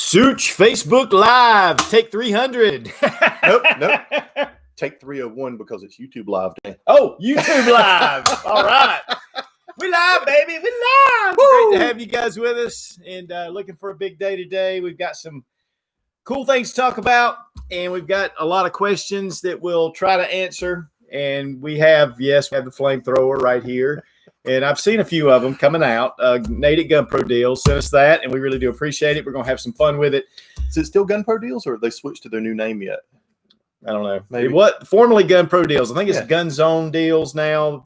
Such Facebook Live, take 300. Nope. Take 301 because it's YouTube Live day. Oh, YouTube Live. All right. We live, baby. We live. Woo! Great to have you guys with us and looking for a big day today. We've got some cool things to talk about, and we've got a lot of questions that we'll try to answer. And we have the flamethrower right here. And I've seen a few of them coming out. Nato Gun Pro Deals sent us that, and we really do appreciate it. We're going to have some fun with it. Is it still Gun Pro Deals, or have they switched to their new name yet? I don't know. Maybe. What formerly Gun Pro Deals. I think it's Gun Zone Deals now.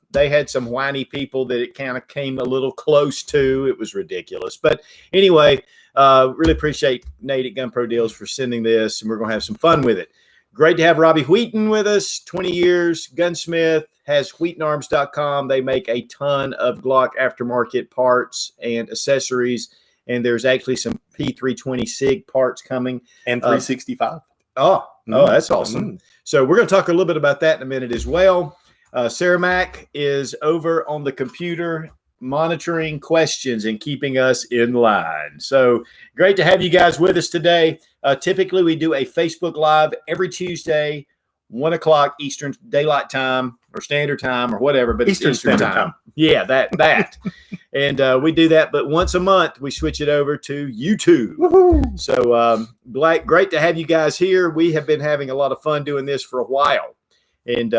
They had some whiny people that it kind of came a little close to. It was ridiculous. But anyway, really appreciate Nato Gun Pro Deals for sending this, and we're going to have some fun with it. Great to have Robbie Wheaton with us, 20 years, gunsmith, has wheatonarms.com. They make a ton of Glock aftermarket parts and accessories, and there's actually some P320 SIG parts coming. And 365. That's awesome. So we're going to talk a little bit about that in a minute as well. Sarah Mack is over on the computer monitoring questions and keeping us in line. So great to have you guys with us today. Typically, we do a Facebook Live every Tuesday, 1 o'clock Eastern Daylight Time or Standard Time or whatever, but Eastern Standard Time. Yeah, that. And we do that, but once a month, we switch it over to YouTube. Woo-hoo. So great to have you guys here. We have been having a lot of fun doing this for a while. And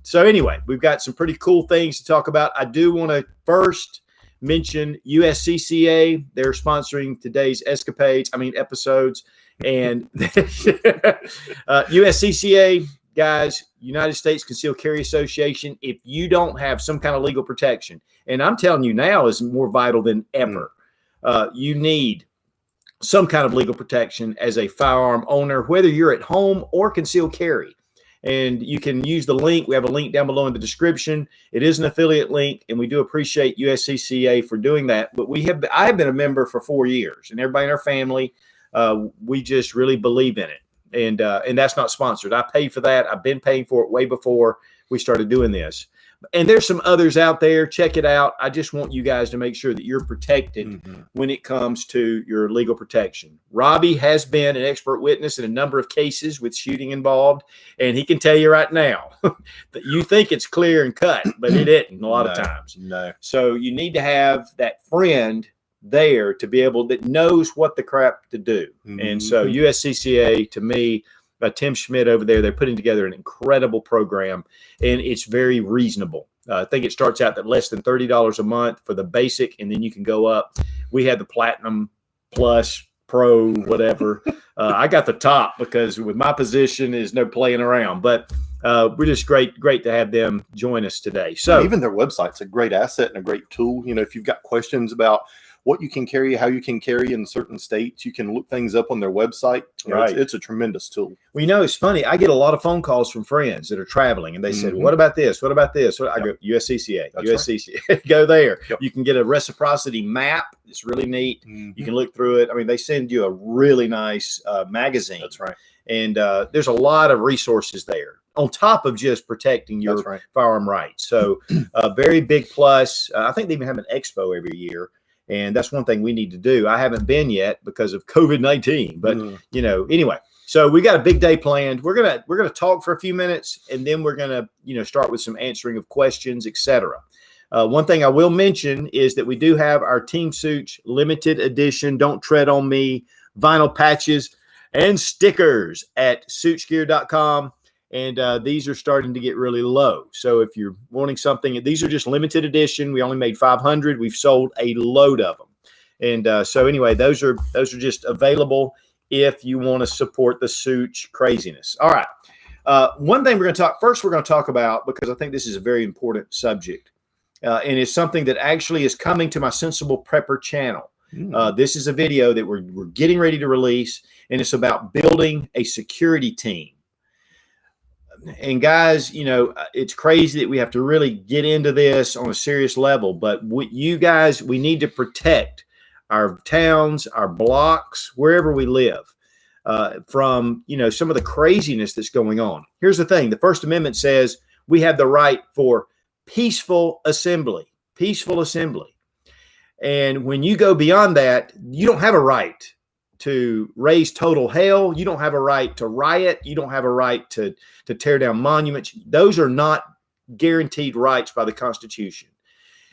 so anyway, we've got some pretty cool things to talk about. I do want to first mention USCCA. They're sponsoring today's episodes. And USCCA, guys, United States Concealed Carry Association, if you don't have some kind of legal protection, and I'm telling you now is more vital than ever, you need some kind of legal protection as a firearm owner, whether you're at home or concealed carry. And you can use the link. We have a link down below in the description. It is an affiliate link, and we do appreciate USCCA for doing that. But I have been a member for 4 years, and everybody in our family, we just really believe in it. And that's not sponsored. I paid for that. I've been paying for it way before we started doing this. And there's some others out there. Check it out. I just want you guys to make sure that you're protected when it comes to your legal protection. Robbie has been an expert witness in a number of cases with shooting involved, and he can tell you right now that you think it's clear and cut, but it isn't a lot of times. No. So you need to have that friend there to be able that knows what the crap to do. And so USCCA, to me, Tim Schmidt over there, they're putting together an incredible program, and it's very reasonable. I think it starts out at less than $30 a month for the basic, and then you can go up. We have the Platinum Plus Pro, whatever. I got the top because with my position is no playing around, but we're just great to have them join us today. So even their website's a great asset and a great tool. You know, if you've got questions about what you can carry, how you can carry in certain states, you can look things up on their website. Right. It's a tremendous tool. Well, you know, it's funny. I get a lot of phone calls from friends that are traveling, and they said, what about this? What about this? I go, USCCA, USCCA. Right. Go there. Yep. You can get a reciprocity map. It's really neat. You can look through it. I mean, they send you a really nice magazine. That's right. And there's a lot of resources there on top of just protecting your firearm rights. So a very big plus. I think they even have an expo every year. And that's one thing we need to do. I haven't been yet because of COVID-19, but you know, anyway, so we got a big day planned. We're going to talk for a few minutes, and then we're going to, start with some answering of questions, etc. One thing I will mention is that we do have our Team Such limited edition, Don't Tread on Me, vinyl patches and stickers at suchgear.com. And these are starting to get really low. So if you're wanting something, these are just limited edition. We only made 500. We've sold a load of them. And so anyway, those are just available if you want to support the Such craziness. All right. One thing we're going to talk about, because I think this is a very important subject, and it's something that actually is coming to my Sensible Prepper channel. This is a video that we're getting ready to release, and it's about building a security team. And guys, it's crazy that we have to really get into this on a serious level, but we need to protect our towns, our blocks, wherever we live, from, some of the craziness that's going on. Here's the thing. The First Amendment says we have the right for peaceful assembly. And when you go beyond that, you don't have a right to raise total hell. You don't have a right to riot. You don't have a right to tear down monuments. Those are not guaranteed rights by the Constitution.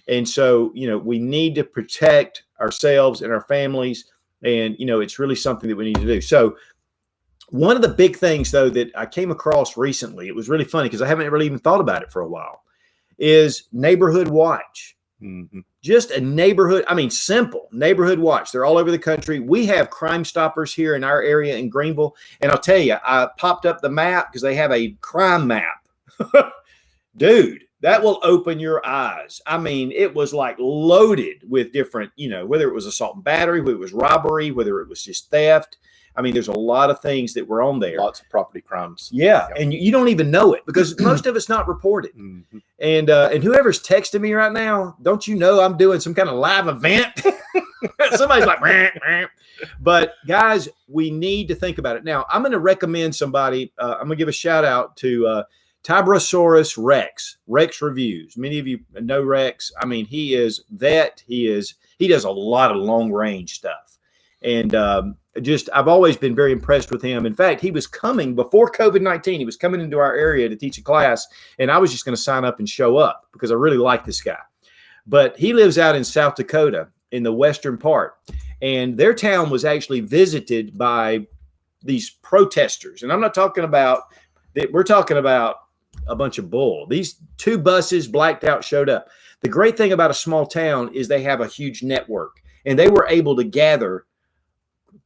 And so, we need to protect ourselves and our families. And, it's really something that we need to do. So one of the big things, though, that I came across recently, it was really funny because I haven't really even thought about it for a while, is neighborhood watch. Mm-hmm. Just a neighborhood, simple neighborhood watch. They're all over the country. We have Crime Stoppers here in our area in Greenville. And I'll tell you, I popped up the map because they have a crime map. Dude, that will open your eyes. It was like loaded with different, whether it was assault and battery, whether it was robbery, whether it was just theft. There's a lot of things that were on there. Lots of property crimes. Yeah. And you don't even know it because most of it's not reported. Mm-hmm. And whoever's texting me right now, don't you know I'm doing some kind of live event? Somebody's like, meh. But guys, we need to think about it. Now, I'm going to recommend somebody. I'm going to give a shout out to Tibrosaurus Rex Reviews. Many of you know Rex. He is vet. He does a lot of long range stuff. And I've always been very impressed with him. In fact, he was coming before COVID-19. He was coming into our area to teach a class, and I was just going to sign up and show up because I really like this guy. But he lives out in South Dakota in the western part, and their town was actually visited by these protesters. And I'm not talking about that. We're talking about a bunch of bull. These 2 buses blacked out showed up. The great thing about a small town is they have a huge network, and they were able to gather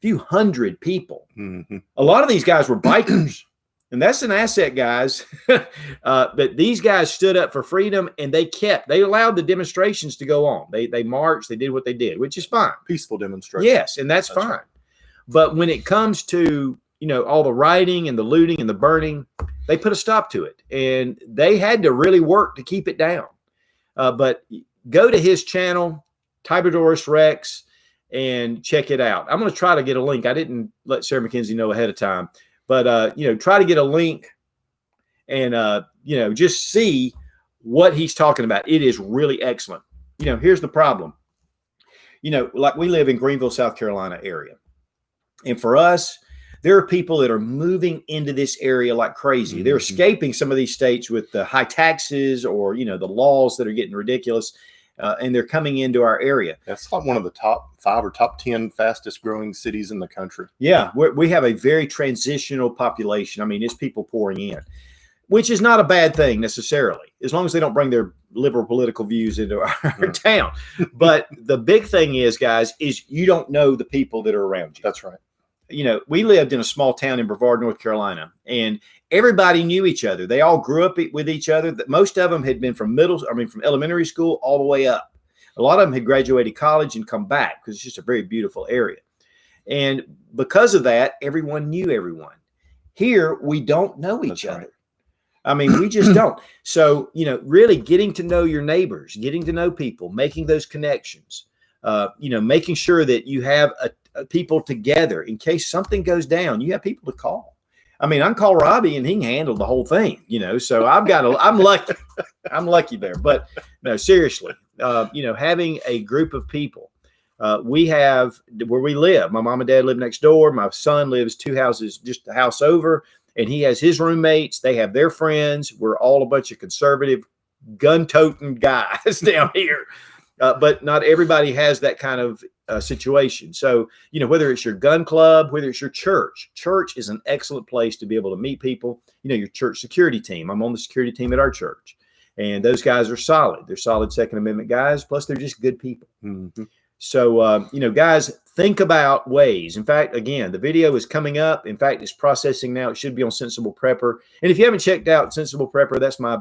few hundred people. Mm-hmm. A lot of these guys were bikers, and that's an asset, guys. But these guys stood up for freedom, and they allowed the demonstrations to go on. They marched, they did what they did, which is fine. Peaceful demonstration. Yes, and that's fine. Right. But when it comes to, all the rioting and the looting and the burning, they put a stop to it, and they had to really work to keep it down. But go to his channel, Tibrosaurus Rex, and check it out. I'm going to try to get a link. I didn't let Sarah McKenzie know ahead of time, but, try to get a link and, just see what he's talking about. It is really excellent. Here's the problem. Like we live in Greenville, South Carolina area. And for us, there are people that are moving into this area like crazy. Mm-hmm. They're escaping some of these states with the high taxes or, the laws that are getting ridiculous. And they're coming into our area. That's like one of the top 5 or top 10 fastest growing cities in the country. Yeah, we have a very transitional population. It's people pouring in, which is not a bad thing necessarily, as long as they don't bring their liberal political views into our town. But the big thing is, guys, is you don't know the people that are around you. That's right. We lived in a small town in Brevard, North Carolina, and everybody knew each other. They all grew up with each other. Most of them had been from from elementary school all the way up. A lot of them had graduated college and come back because it's just a very beautiful area. And because of that, everyone knew everyone. Here, we don't know each other. We just don't. So, really getting to know your neighbors, getting to know people, making those connections, making sure that you have people together in case something goes down. You have people to call. I can call Robbie and he can handle the whole thing, so I'm lucky. I'm lucky there. But no, seriously, having a group of people, we have where we live. My mom and dad live next door. My son lives 2 houses, just a house over, and he has his roommates. They have their friends. We're all a bunch of conservative, gun-toting guys down here. But not everybody has that kind of situation. So, whether it's your gun club, whether it's your church is an excellent place to be able to meet people. Your church security team. I'm on the security team at our church, and those guys are solid. They're solid Second Amendment guys. Plus, they're just good people. Mm-hmm. So, guys, think about ways. In fact, again, the video is coming up. In fact, it's processing now. It should be on Sensible Prepper. And if you haven't checked out Sensible Prepper, that's my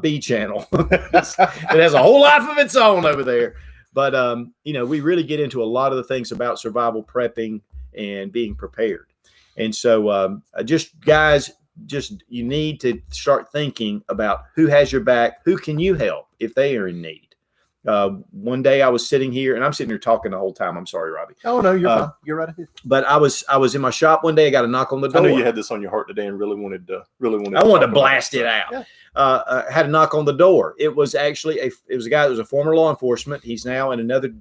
B channel. It has a whole life of its own over there. But, we really get into a lot of the things about survival prepping and being prepared. And so guys, you need to start thinking about who has your back, who can you help if they are in need. One day I was sitting here, and I'm sitting here talking the whole time. I'm sorry, Robbie. Oh no, you're fine. You're right ahead. But I was in my shop one day. I got a knock on the door. I know you had this on your heart today, and really wanted. I wanted to blast it out. Yeah. I had a knock on the door. It was actually a guy that was a former law enforcement. He's now in another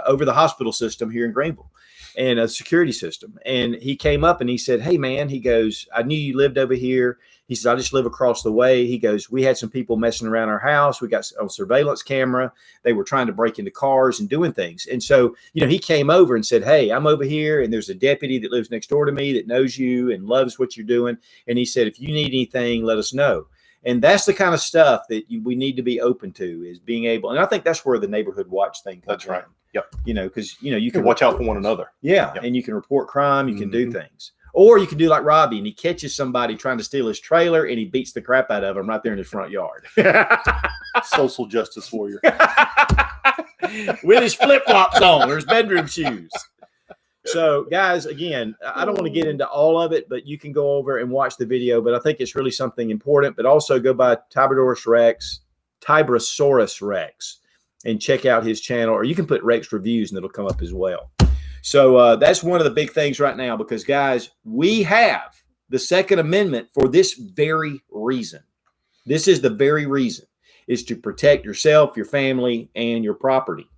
over the hospital system here in Greenville, and a security system. And he came up and he said, "Hey man," he goes, "I knew you lived over here." He says, "I just live across the way." He goes, "We had some people messing around our house. We got a surveillance camera. They were trying to break into cars and doing things." And so, he came over and said, "Hey, I'm over here, and there's a deputy that lives next door to me that knows you and loves what you're doing." And he said, "If you need anything, let us know." And that's the kind of stuff that we need to be open to, is being able. And I think that's where the neighborhood watch thing comes That's right. in. Yep. Because, you can watch out for one another. Yeah. Yep. And you can report crime. You can do things. Or you can do like Robbie, and he catches somebody trying to steal his trailer, and he beats the crap out of him right there in his front yard. Social justice warrior. With his flip-flops on, or his bedroom shoes. So, guys, again, I don't want to get into all of it, but you can go over and watch the video. But I think it's really something important. But also go by Tibrosaurus Rex, and check out his channel. Or you can put Rex Reviews, and it'll come up as well. So that's one of the big things right now, because, guys, we have the Second Amendment for this very reason. This is the very reason, is to protect yourself, your family, and your property.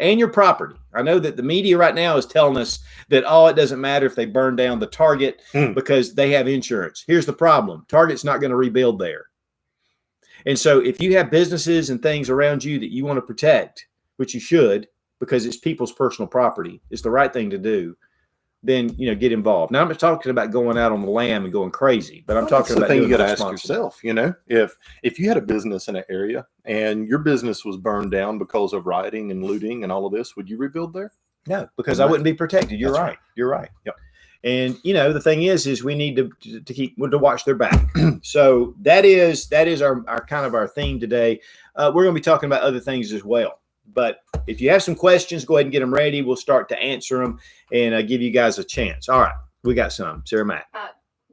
I know that the media right now is telling us that, it doesn't matter if they burn down the Target because they have insurance. Here's the problem. Target's not going to rebuild there. And so if you have businesses and things around you that you want to protect, which you should, because it's people's personal property, it's the right thing to do, then, get involved. Now, I'm not talking about going out on the lam and going crazy, but I'm talking about thing doing you got to ask yourself, if you had a business in an area and your business was burned down because of rioting and looting and all of this, would you rebuild there? No, because I wouldn't be protected. You're right. You're right. Yep. And, the thing is we need to watch their back. So that is our kind of our theme today. We're going to be talking about other things as well. But if you have some questions, go ahead and get them ready. We'll start to answer them and give you guys a chance. All right. We got some. Sarah Matt.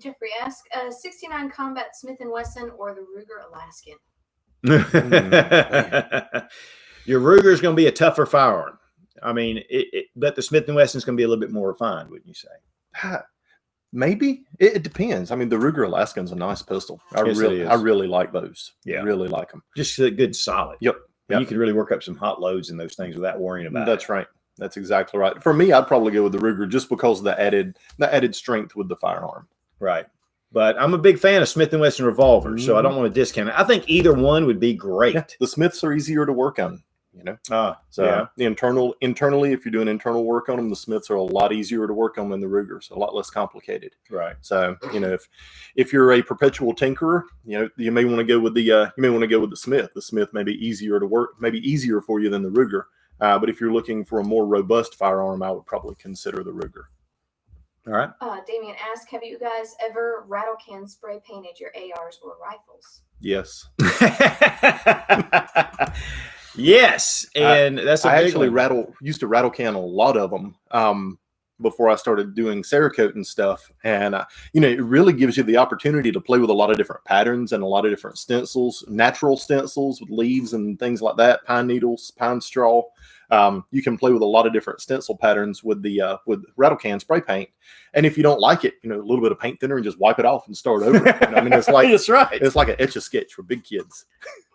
Jeffrey asked, 69 Combat Smith & Wesson or the Ruger Alaskan? Your Ruger is going to be a tougher firearm. I mean, but the Smith & Wesson is going to be a little bit more refined, wouldn't you say? Maybe. It depends. I mean, the Ruger Alaskan's a nice pistol. I really like those. Yeah. Really like them. Just a good solid. Yep. And you can really work up some hot loads in those things without worrying about That's right. That's exactly right. For me, I'd probably go with the Ruger just because of the added strength with the firearm. Right. But I'm a big fan of Smith & Wesson revolvers, so I don't want to discount it. I think either one would be great. Yeah, the Smiths are easier to work on, internally, if you're doing internal work on them, the Smiths are a lot easier to work on than the Rugers, a lot less complicated. Right. So, if you're a perpetual tinkerer, you may want to go with the Smith. The Smith may be easier to work, maybe easier for you than the Ruger. But if you're looking for a more robust firearm, I would probably consider the Ruger. All right. Damien asked, have you guys ever rattle can spray painted your ARs or rifles? Yes. Yes, and that's I actually used to rattle can a lot of them before I started doing Cerakote and stuff, and it really gives you the opportunity to play with a lot of different patterns and a lot of different stencils, natural stencils with leaves and things like that, pine needles, pine straw. You can play with a lot of different stencil patterns with the with rattle can spray paint, and if you don't like it, a little bit of paint thinner and just wipe it off and start over. It's like that's right. It's like an Etch-a-Sketch for big kids.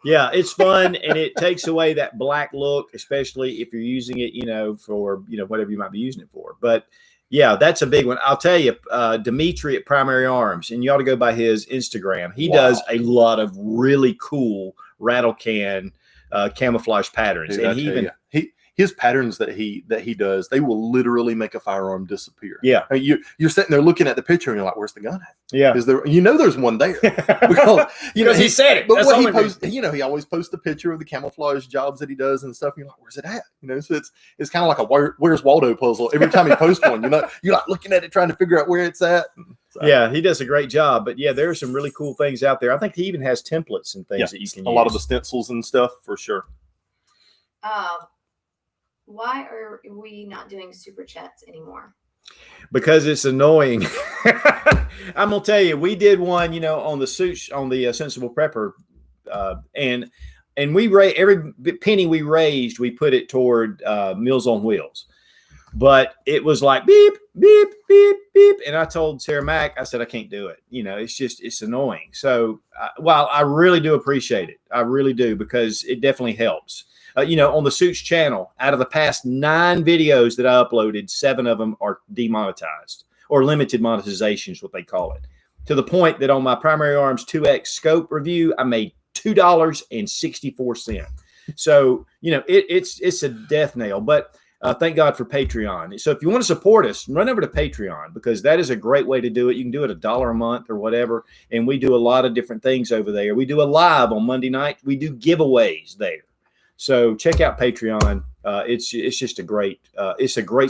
Yeah, it's fun, and it takes away that black look, especially if you're using it, for whatever you might be using it for. But yeah, that's a big one. I'll tell you, Dimitri at Primary Arms, and you ought to go by his Instagram. He does a lot of really cool rattle can camouflage patterns, Dude, and his patterns that he does, they will literally make a firearm disappear. Yeah. I mean, you're sitting there looking at the picture and you're like, where's the gun at? Yeah. Is there, there's one there because, he said it. But That's what he only posts, he always posts a picture of the camouflage jobs that he does and stuff. And you're like, where's it at? So it's kind of like a Where's Waldo puzzle. Every time he posts one, you're like looking at it, trying to figure out where it's at. So. Yeah, he does a great job. But yeah, there are some really cool things out there. I think he even has templates and things that you can use. A lot of the stencils and stuff for sure. Why are we not doing super chats anymore? Because it's annoying. I'm gonna tell you, we did one, on the Sensible Prepper, and we every penny we raised, we put it toward Meals on Wheels. But it was like beep, beep, beep, beep, and I told Sarah Mack, I said I can't do it. It's annoying. So while I really do appreciate it, I really do, because it definitely helps. On the Suits channel, out of the past 9 videos that I uploaded, 7 of them are demonetized or limited monetization is what they call it. To the point that on my Primary Arms 2X scope review, I made $2.64. So, it's a death nail, but thank God for Patreon. So if you want to support us, run over to Patreon, because that is a great way to do it. You can do it $1 a month or whatever. And we do a lot of different things over there. We do a live on Monday night. We do giveaways there. So check out Patreon. It's just a great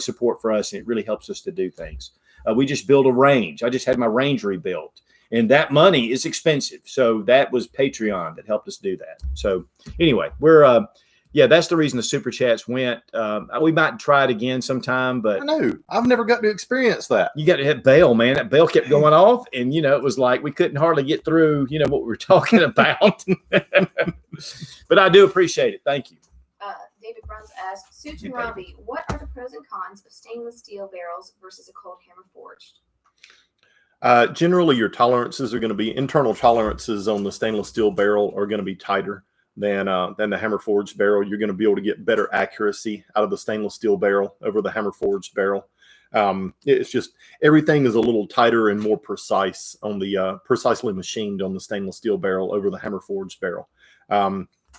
support for us. And it really helps us to do things. We just built a range. I just had my range rebuilt, and that money is expensive. So that was Patreon that helped us do that. So anyway, we're, that's the reason the super chats went. We might try it again sometime, but I know I've never got to experience that. You got to hit bail, man. That bell kept going off, and it was like we couldn't hardly get through, what we were talking about. But I do appreciate it. Thank you. David Bruns asked, Suits and Robbie, what are the pros and cons of stainless steel barrels versus a cold hammer forged? Generally, your tolerances are going to be internal tolerances on the stainless steel barrel are going to be tighter than the hammer forged barrel. You're going to be able to get better accuracy out of the stainless steel barrel over the hammer forged barrel. It's just everything is a little tighter and more precise on the precisely machined on the stainless steel barrel over the hammer forged barrel.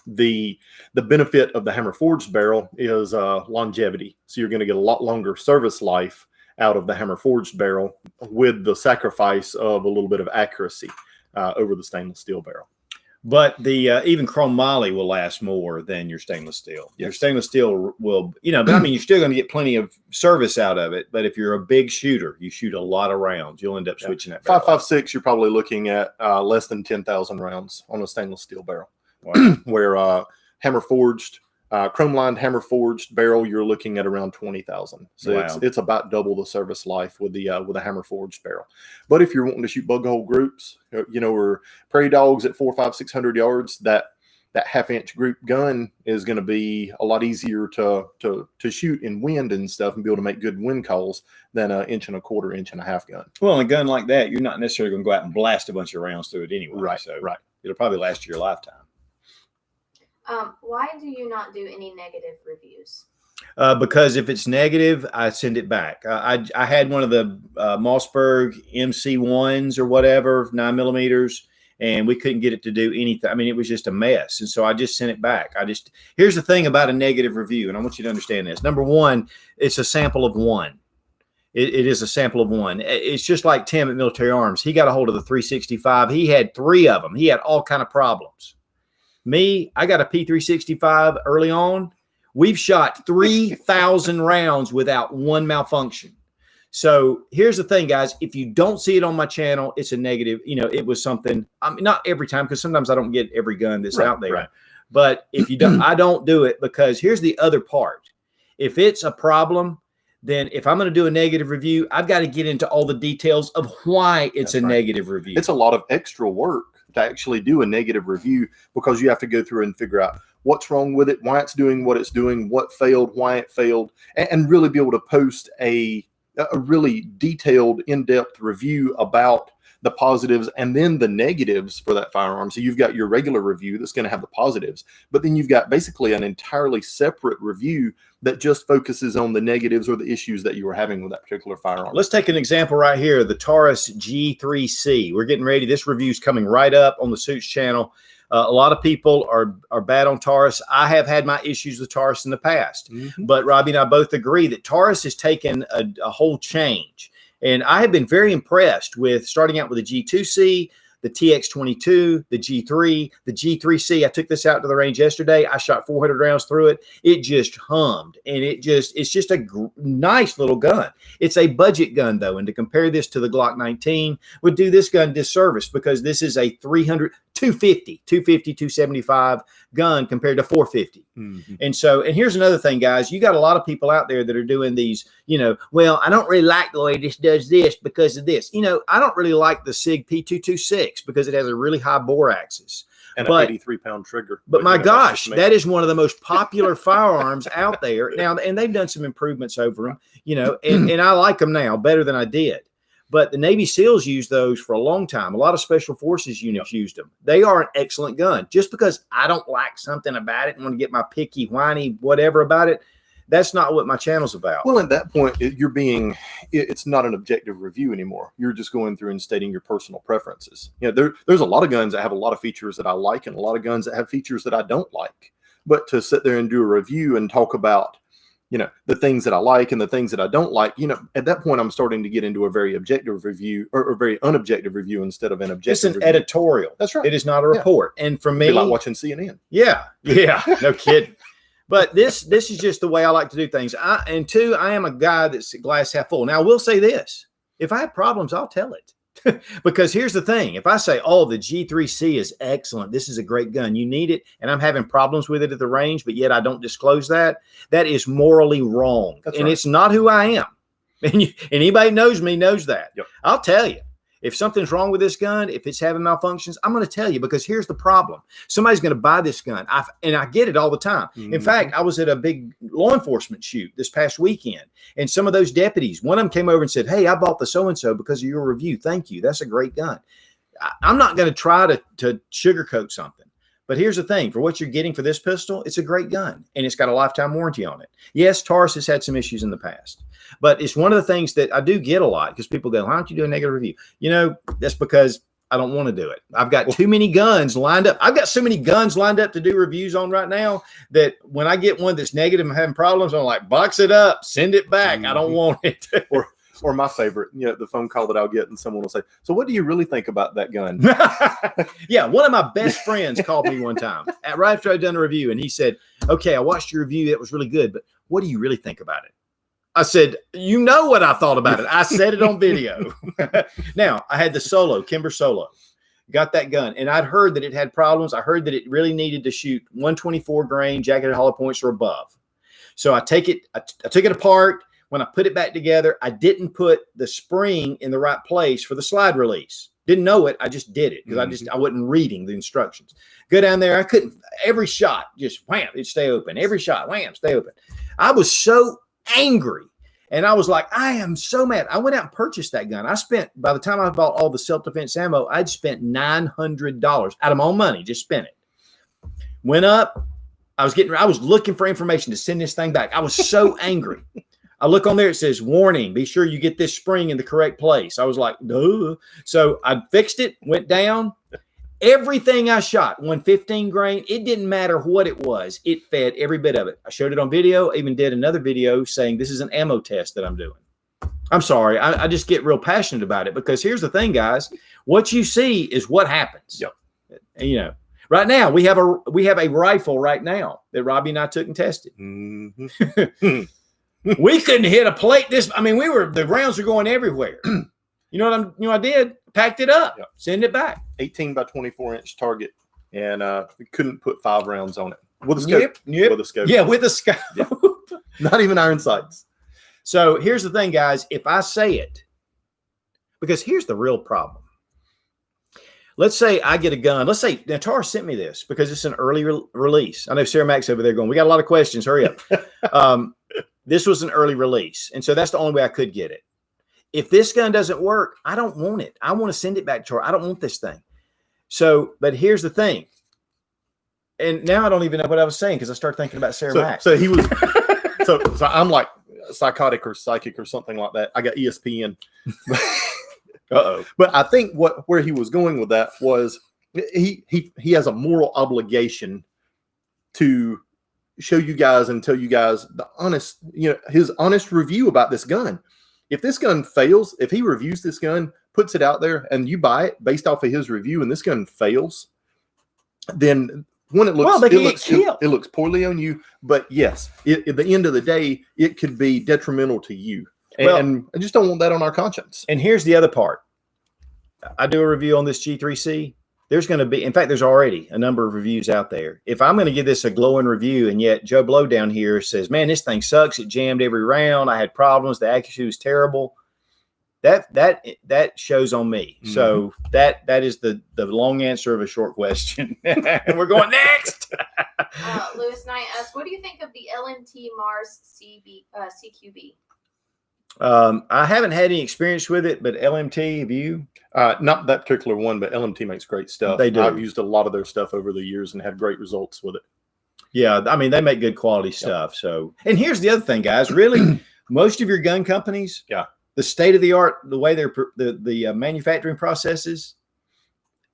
The benefit of the hammer forged barrel is longevity. So you're going to get a lot longer service life out of the hammer forged barrel with the sacrifice of a little bit of accuracy over the stainless steel barrel. But the even chrome moly will last more than your stainless steel. Yes. Your stainless steel will, but I mean, you're still going to get plenty of service out of it. But if you're a big shooter, you shoot a lot of rounds, you'll end up switching that. 5.56, you're probably looking at less than 10,000 rounds on a stainless steel barrel. Wow. Where hammer forged, chrome lined hammer forged barrel, you're looking at around 20,000. So wow. it's about double the service life with a hammer forged barrel. But if you're wanting to shoot bug hole groups, or prairie dogs at 400, 500, 600 yards, that half-inch group gun is going to be a lot easier to shoot in wind and stuff and be able to make good wind calls than an 1.25 inch, 1.5 gun. Well, in a gun like that, you're not necessarily going to go out and blast a bunch of rounds through it anyway. Right. So right. It'll probably last you your lifetime. Why do you not do any negative reviews? Because if it's negative, I send it back. I had one of the Mossberg MC1s or whatever, 9mm, and we couldn't get it to do anything. I mean, it was just a mess. And so I just sent it back. Here's the thing about a negative review, and I want you to understand this. Number one, it's a sample of one. It is a sample of one. It's just like Tim at Military Arms. He got a hold of the 365. He had 3 of them. He had all kind of problems. Me, I got a P365 early on. We've shot 3,000 rounds without one malfunction. So here's the thing, guys. If you don't see it on my channel, it's a negative. It was something. I mean, not every time, because sometimes I don't get every gun that's out there. Right. But if you don't, I don't do it, because here's the other part. If it's a problem, then if I'm going to do a negative review, I've got to get into all the details of why it's a negative review. It's a lot of extra work to actually do a negative review, because you have to go through and figure out what's wrong with it, why it's doing what it's doing, what failed, why it failed, and really be able to post a really detailed, in-depth review about the positives and then the negatives for that firearm. So you've got your regular review that's going to have the positives, but then you've got basically an entirely separate review that just focuses on the negatives or the issues that you were having with that particular firearm. Let's take an example right here, the Taurus G3C. We're getting ready. This review is coming right up on the Suits channel. A lot of people are bad on Taurus. I have had my issues with Taurus in the past, but Robbie and I both agree that Taurus has taken a whole change. And I have been very impressed with starting out with the G2C, the TX22, the G3, the G3C. I took this out to the range yesterday. I shot 400 rounds through it. It just hummed, and it's just a nice little gun. It's a budget gun, though, and to compare this to the Glock 19 would do this gun disservice, because this is a 250, 275 gun compared to 450. And here's another thing, guys. You got a lot of people out there that are doing these, well, I don't really like the way this does this because of this. I don't really like the SIG P226 because it has a really high bore axis. And an 83-pound trigger. But my gosh, that is one of the most popular firearms out there now. And they've done some improvements over them, and I like them now better than I did. But the Navy SEALs use those for a long time. A lot of Special Forces units used them. They are an excellent gun. Just because I don't like something about it and want to get my picky, whiny, whatever about it, that's not what my channel's about. Well, at that point, it's not an objective review anymore. You're just going through and stating your personal preferences. There's a lot of guns that have a lot of features that I like and a lot of guns that have features that I don't like. But to sit there and do a review and talk about, the things that I like and the things that I don't like, at that point, I'm starting to get into a very objective review or a very unobjective review instead of an objective It's an editorial. That's right. It is not a report. And for me, be like watching CNN. Yeah. No kidding. But this is just the way I like to do things. And two, I am a guy that's glass half full. Now, I will say this. If I have problems, I'll tell it. Because here's the thing. If I say, oh, the G3C is excellent, this is a great gun, you need it, and I'm having problems with it at the range, but yet I don't disclose that, that is morally wrong. That's and right. It's not who I am. And anybody knows me knows that. Yep. I'll tell you. If something's wrong with this gun, if it's having malfunctions, I'm going to tell you, because here's the problem. Somebody's going to buy this gun. And I get it all the time. Mm-hmm. In fact, I was at a big law enforcement shoot this past weekend. And some of those deputies, one of them came over and said, hey, I bought the so-and-so because of your review. Thank you. That's a great gun. I'm not going to try to sugarcoat something. But here's the thing. For what you're getting for this pistol, it's a great gun. And it's got a lifetime warranty on it. Yes, Taurus has had some issues in the past. But it's one of the things that I do get a lot, because people go, why don't you do a negative review? That's because I don't want to do it. I've got too many guns lined up. I've got so many guns lined up to do reviews on right now that when I get one that's negative and having problems, I'm like, box it up, send it back. Mm-hmm. I don't want it. Or my favorite, the phone call that I'll get and someone will say, so what do you really think about that gun? Yeah. One of my best friends called me one time right after I'd done a review, and he said, okay, I watched your review. It was really good, but what do you really think about it? I said, you know what I thought about it. I said it on video. Now, I had the Kimber Solo. Got that gun, and I'd heard that it had problems. I heard that it really needed to shoot 124 grain jacketed hollow points or above. So I took it apart. When I put it back together, I didn't put the spring in the right place for the slide release. Didn't know it. I just did it because I wasn't reading the instructions. Go down there. I couldn't. Every shot, just wham, it'd stay open. Every shot, wham, stay open. I was so angry. And I was like, I am so mad. I went out and purchased that gun. By the time I bought all the self-defense ammo, I'd spent $900 out of my own money, just spent it. Went up. I was looking for information to send this thing back. I was so angry. I look on there, it says, warning, be sure you get this spring in the correct place. I was like, duh. So I fixed it, went down. Everything I shot, 115 grain, it didn't matter what it was. It fed every bit of it. I showed it on video, even did another video saying this is an ammo test that I'm doing. I'm sorry. I just get real passionate about it, because here's the thing, guys. What you see is what happens. Yep. Right now we have a rifle right now that Robbie and I took and tested. Mm-hmm. We couldn't hit a plate. The rounds were going everywhere. You know what I did? Packed it up, yep. Send it back. 18 by 24 inch target, and we couldn't put 5 rounds on it with a scope. Yep. With a scope. Yeah, with a scope. Yep. Not even iron sights. So here's the thing, guys. If I say it, because here's the real problem. Let's say I get a gun. Let's say Tara sent me this because it's an early release. I know Sarah Mack's over there going, we got a lot of questions. Hurry up. This was an early release, and so that's the only way I could get it. If this gun doesn't work, I don't want it. I want to send it back to her. I don't want this thing. So, but here's the thing. And now I don't even know what I was saying because I started thinking about Sarah Mack. So he was, so I'm like psychotic or psychic or something like that. I got ESPN. Uh-oh. But I think where he was going with that was he has a moral obligation to show you guys and tell you guys the honest, his honest review about this gun. If this gun fails, if he reviews this gun, puts it out there, and you buy it based off of his review, and this gun fails, then when it looks poorly on you. But yes, at the end of the day, it could be detrimental to you. And I just don't want that on our conscience. And here's the other part. I do a review on this G3C. There's going to be, in fact, there's already a number of reviews out there. If I'm going to give this a glowing review, and yet Joe Blow down here says, man, this thing sucks. It jammed every round. I had problems. The accuracy was terrible. That shows on me. Mm-hmm. So that is the long answer of a short question. And we're going next. Lewis Knight asks, what do you think of the LMT Mars CQB? I haven't had any experience with it, but LMT, have you? Not that particular one, but LMT makes great stuff. They do. I've used a lot of their stuff over the years and had great results with it. Yeah, I mean, they make good quality stuff. So, and here's the other thing, guys. Really, most of your gun companies, the state of the art, the way they're the manufacturing processes,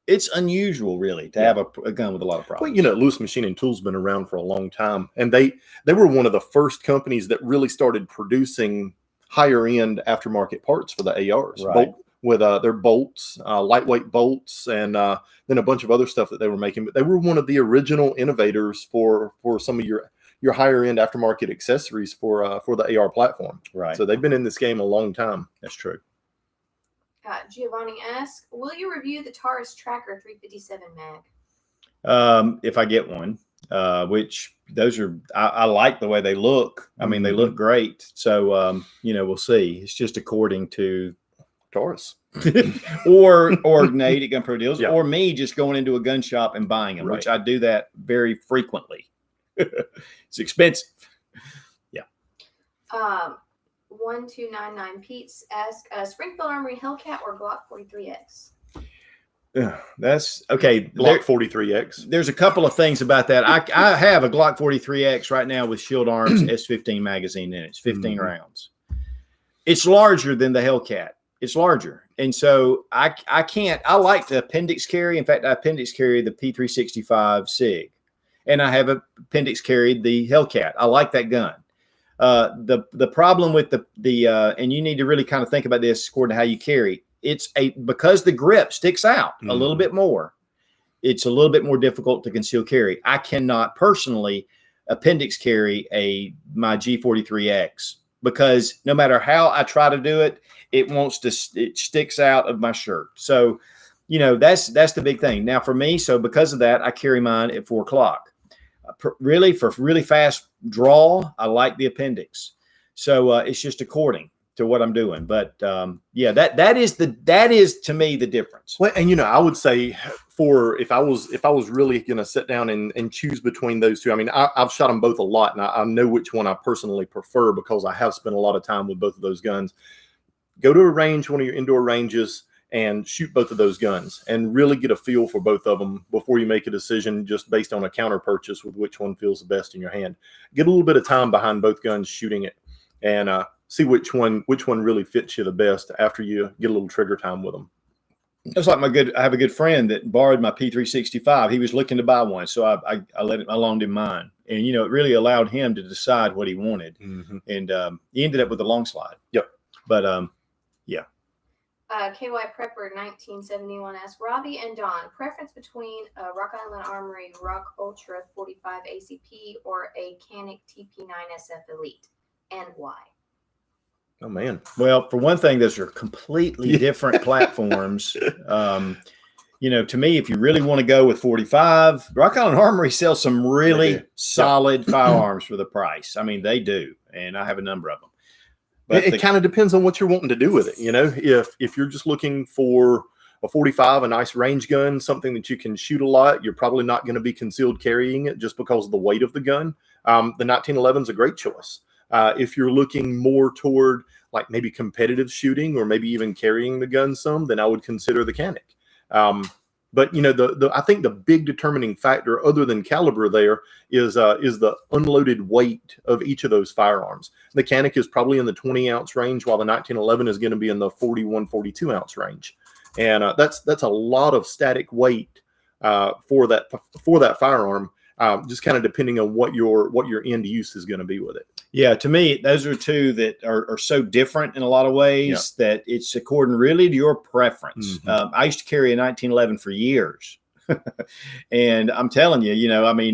it's unusual, really, to have a gun with a lot of problems. Well, you know, Lewis Machine & Tool's been around for a long time, and they were one of the first companies that really started producing higher end aftermarket parts for the ARs. Right. With their bolts, lightweight bolts, and then a bunch of other stuff that they were making. But they were one of the original innovators for some of your higher end aftermarket accessories for the AR platform. Right. So they've been in this game a long time. That's true. Giovanni asks, will you review the Taurus Tracker 357 mag? If I get one, which those are, I like the way they look. I mean, they look great. So, we'll see. It's just according to Taurus or Nate at Gun Pro Deals, or me just going into a gun shop and buying them, which I do that very frequently. It's expensive. Yeah. 1299 Pete's ask, Springfield Armory Hellcat or Glock 43X? That's okay. Glock 43X. There's a couple of things about that. I have a Glock 43X right now with Shield Arms S15 magazine in it. It's 15 rounds. It's larger than the Hellcat. It's larger. And so I like the appendix carry. In fact, I appendix carry the P365 SIG. And I have appendix carried the Hellcat. I like that gun. The problem with the and you need to really kind of think about this according to how you carry. Because the grip sticks out a little bit more. It's a little bit more difficult to conceal carry. I cannot personally appendix carry my G43X because no matter how I try to do it, it sticks out of my shirt. So, that's the big thing. Now for me, so because of that, I carry mine at 4 o'clock. Really, for really fast draw, I like the appendix. So it's just according to what I'm doing. But that is to me the difference. Well, and I would say if I was really going to sit down and choose between those two, I mean, I've shot them both a lot, and I know which one I personally prefer because I have spent a lot of time with both of those guns. Go to a range, one of your indoor ranges, and shoot both of those guns and really get a feel for both of them before you make a decision just based on a counter purchase with which one feels the best in your hand. Get a little bit of time behind both guns shooting it and see which one really fits you the best after you get a little trigger time with them. It's like I have a good friend that borrowed my P365. He was looking to buy one. So I loaned him mine. And, it really allowed him to decide what he wanted. Mm-hmm. And he ended up with a long slide. Yep. But, yeah. KY Prepper 1971 asks, Robbie and Don, preference between a Rock Island Armory Rock Ultra 45 ACP or a Canic TP9SF Elite, and why? Oh, man. Well, for one thing, those are completely different platforms. To me, if you really want to go with 45, Rock Island Armory sells some really solid firearms for the price. I mean, they do, and I have a number of them. But it kind of depends on what you're wanting to do with it. If you're just looking for a 45, a nice range gun, something that you can shoot a lot, you're probably not going to be concealed carrying it just because of the weight of the gun. The 1911 is a great choice. If you're looking more toward like maybe competitive shooting or maybe even carrying the gun some, then I would consider the Canic. But I think the big determining factor, other than caliber, there is the unloaded weight of each of those firearms. The Canic is probably in the 20-ounce range, while the 1911 is going to be in the 41, 42-ounce range, and that's a lot of static weight for that firearm. Just kind of depending on what your end use is going to be with it. Yeah, to me, those are two that are so different in a lot of ways that it's according really to your preference. Mm-hmm. I used to carry a 1911 for years. And I'm telling you,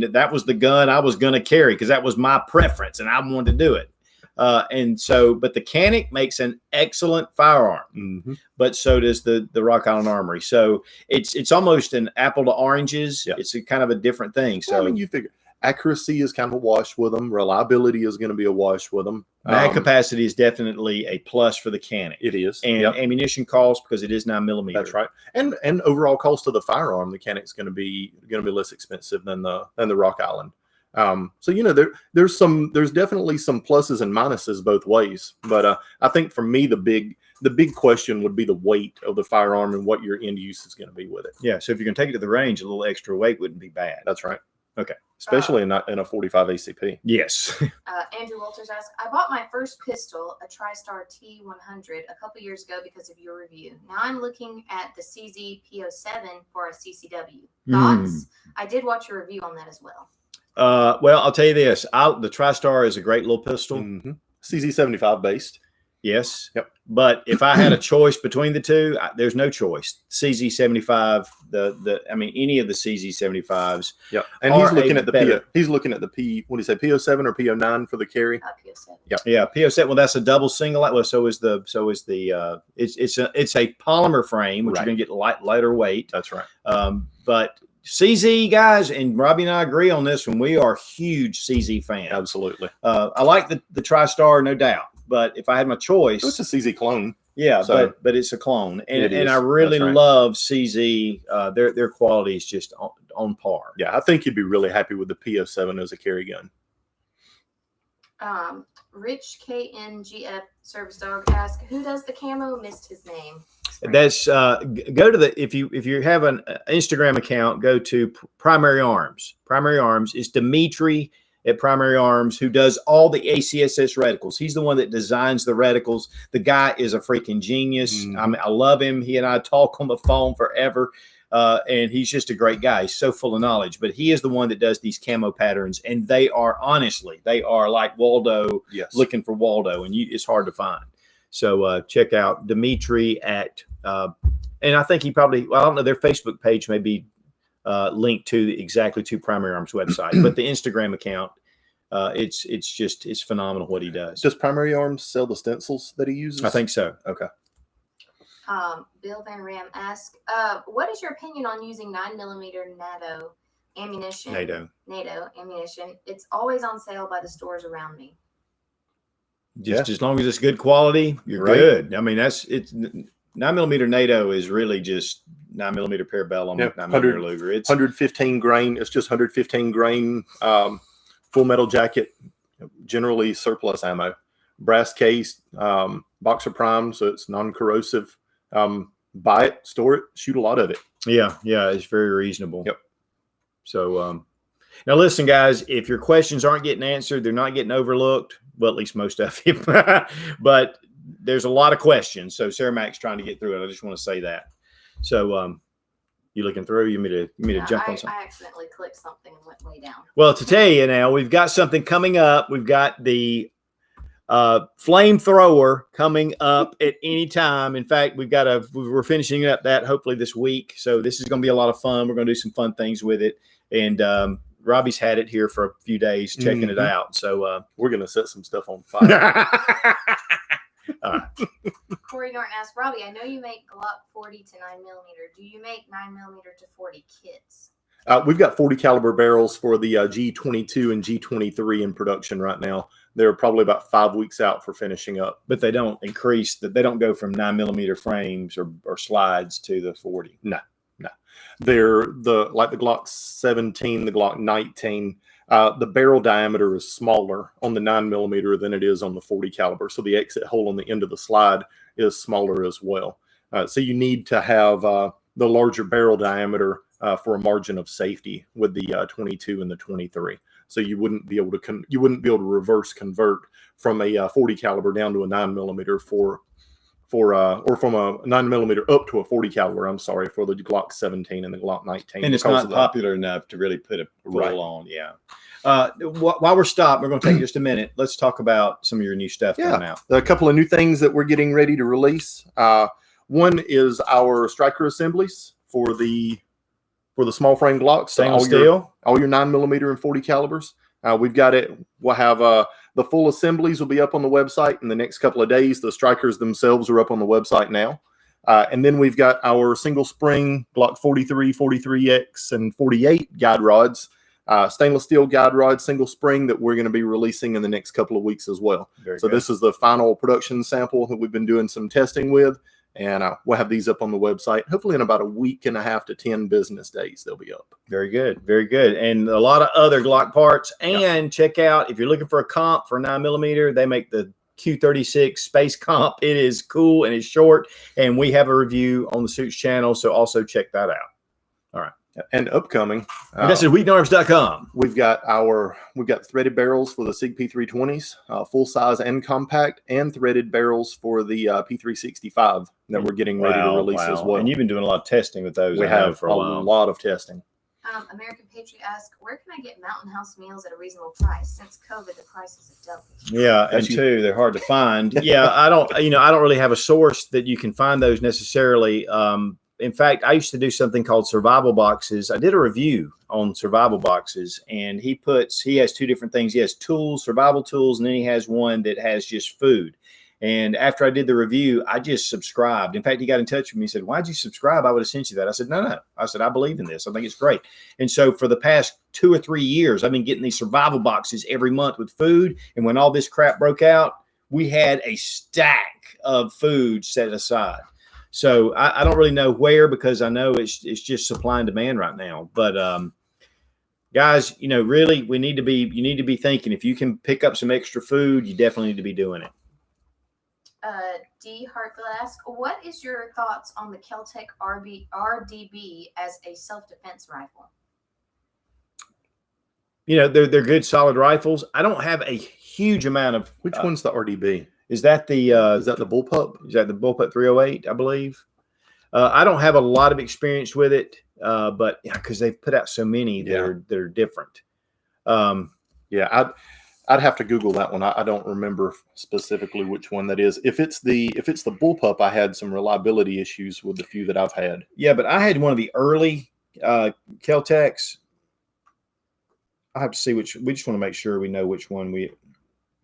that was the gun I was going to carry because that was my preference and I wanted to do it. But the Canic makes an excellent firearm, but so does the Rock Island Armory. So it's almost an apple to oranges. Yeah. It's a kind of a different thing. So you figure accuracy is kind of a wash with them. Reliability is going to be a wash with them. Mag capacity is definitely a plus for the Canic. It is. And ammunition cost because it is 9mm. That's right. And overall cost of the firearm, the Canic's going to be less expensive than the Rock Island. So there's definitely some pluses and minuses both ways. But I think for me the big question would be the weight of the firearm and what your end use is going to be with it. Yeah. So if you're going to take it to the range, a little extra weight wouldn't be bad. That's right. Okay. Especially in a 45 ACP. Yes. Andrew Walters asked, I bought my first pistol, a TriStar T100, a couple years ago because of your review. Now I'm looking at the CZ P07 for a CCW. Thoughts? I did watch your review on that as well. Well, I'll tell you this. The TriStar is a great little pistol. CZ75 based. Yes. Yep. But if I had a choice between the two, there's no choice. CZ75, any of the CZ75s. Yeah. And he's looking at the P, what do you say, P07 or P09 for the carry? P07. Yeah. Yeah. P07. Well, that's a double single. Well, it's a polymer frame, which you're going to get lighter weight. That's right. But CZ guys, and Robbie and I agree on this one. We are huge CZ fans. Absolutely. I like the TriStar, no doubt. But if I had my choice, so it's a CZ clone. Yeah, so, but it's a clone, and I really love CZ. Their quality is just on par. Yeah, I think you'd be really happy with the P07 as a carry gun. Rich KNGF Service Dog asked, "Who does the camo?" Missed his name. That's go to if you have an Instagram account, go to Primary Arms. Primary Arms is Dimitri at Primary Arms, who does all the ACSS reticles. He's the one that designs the reticles. The guy is a freaking genius. I love him. He and I talk on the phone forever, and he's just a great guy. He's so full of knowledge. But he is the one that does these camo patterns, and they are like Waldo, looking for Waldo, and it's hard to find. So check out Dimitri at, and I think he probably, I don't know, their Facebook page may be linked to Primary Arms website, but the Instagram account, it's phenomenal what he does. Does Primary Arms sell the stencils that he uses? I think so. Okay. Bill Van Ram asked, what is your opinion on using 9mm NATO ammunition? NATO ammunition. It's always on sale by the stores around me. Just as long as it's good quality, you're good. I mean, 9mm NATO is really just 9mm parabellum, 9mm Luger. It's 115 grain. It's just 115 grain full metal jacket, generally surplus ammo, brass case, boxer prime, so it's non-corrosive. Buy it, store it, shoot a lot of it. Yeah, it's very reasonable. Yep. So now listen, guys, if your questions aren't getting answered, they're not getting overlooked. Well, at least most of you. But there's a lot of questions, so Sarah Mac's trying to get through it. I just want to say that. So, you looking through? You want me to jump on something? I accidentally clicked something and went way down. Well, to tell you now, we've got something coming up. We've got the flamethrower coming up at any time. In fact, we're finishing up that hopefully this week. So this is going to be a lot of fun. We're going to do some fun things with it, and Robbie's had it here for a few days checking it out. So we're going to set some stuff on fire. All right. Corey Norton asked, Robbie, I know you make Glock 40 to 9mm. Do you make 9mm to 40 kits? We've got 40 caliber barrels for the G22 and G23 in production right now. They're probably about 5 weeks out for finishing up. But they don't increase they don't go from 9mm frames or slides to the 40. No. They're like the Glock 17, the Glock 19. The barrel diameter is smaller on the 9mm than it is on the 40 caliber. So the exit hole on the end of the slide is smaller as well. So you need to have the larger barrel diameter for a margin of safety with the 22 and the 23. So you wouldn't be able to reverse convert from a 40 caliber down to a 9mm or from a 9mm up to a 40 caliber. I'm sorry, for the Glock 17 and the Glock 19. And it's not popular enough to really put a full on. Yeah. While we're stopped, we're going to take just a minute. Let's talk about some of your new stuff coming out. A couple of new things that we're getting ready to release. One is our striker assemblies for the small frame Glocks. Stainless steel. All your 9mm and 40 calibers. We've got it. We'll have the full assemblies will be up on the website in the next couple of days. The strikers themselves are up on the website now. And then we've got our single spring Glock 43, 43X, and 48 guide rods. Stainless steel guide rod single spring that we're going to be releasing in the next couple of weeks as well. Very good. This is the final production sample that we've been doing some testing with, And we'll have these up on the website. Hopefully in about a week and a half to 10 business days, they'll be up. Very good. Very good. And a lot of other Glock parts. And check out, if you're looking for a comp for 9mm, they make the Q36 Space Comp. It is cool and it's short. And we have a review on the Suits channel. So also check that out. All right. And upcoming, and that's at WheatonArms.com. We've got threaded barrels for the SIG P320s, full size and compact, and threaded barrels for the P365 that we're getting ready to release as well. And you've been doing a lot of testing with those. We have for a lot of testing. American Patriot asks, where can I get Mountain House meals at a reasonable price? Since COVID, the prices have doubled. Yeah, and two, they're hard to find. Yeah, I don't really have a source that you can find those necessarily. In fact, I used to do something called survival boxes. I did a review on survival boxes, and he has two different things. He has tools, survival tools, and then he has one that has just food. And after I did the review, I just subscribed. In fact, he got in touch with me and said, "Why'd you subscribe? I would have sent you that." I said, No. I said, "I believe in this. I think it's great." And so for the past 2 or 3 years, I've been getting these survival boxes every month with food. And when all this crap broke out, we had a stack of food set aside. So I don't really know where, because I know it's just supply and demand right now. But guys, really, you need to be thinking, if you can pick up some extra food, you definitely need to be doing it. D. Hartfield asks, what is your thoughts on the Keltec RDB as a self-defense rifle? They're good, solid rifles. I don't have a huge amount of. Which one's the RDB? Is that the bullpup? Is that the bullpup 308? I believe. I don't have a lot of experience with it, but because they've put out so many that are different. I'd have to Google that one. I don't remember specifically which one that is. If it's the bullpup, I had some reliability issues with the few that I've had. Yeah, but I had one of the early Keltecs. I have to see which. We just want to make sure we know which one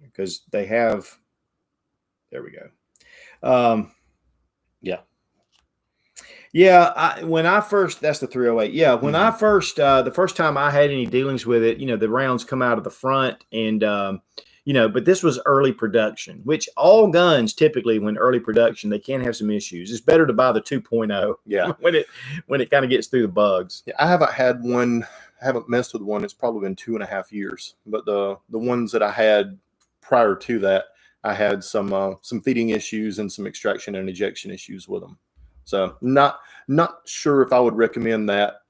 because they have. There we go. When I first, that's the 308. Yeah. When I first, the first time I had any dealings with it, the rounds come out of the front and, but this was early production, which all guns typically, when early production, they can have some issues. It's better to buy the 2.0. Yeah. when it kind of gets through the bugs. Yeah. I haven't messed with one. It's probably been 2.5 years, but the ones that I had prior to that, I had some feeding issues and some extraction and ejection issues with them. So not sure if I would recommend that,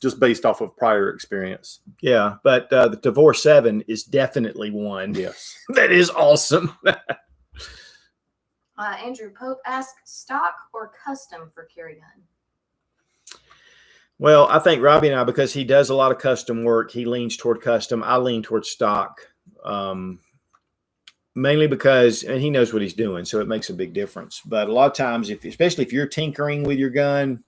just based off of prior experience. Yeah, but the Tavor 7 is definitely one. Yes. That is awesome. Andrew Pope asked, stock or custom for carry gun? Well, I think Robbie and I, because he does a lot of custom work, he leans toward custom. I lean toward stock. Mainly because, and he knows what he's doing, so it makes a big difference. But a lot of times, especially if you're tinkering with your gun,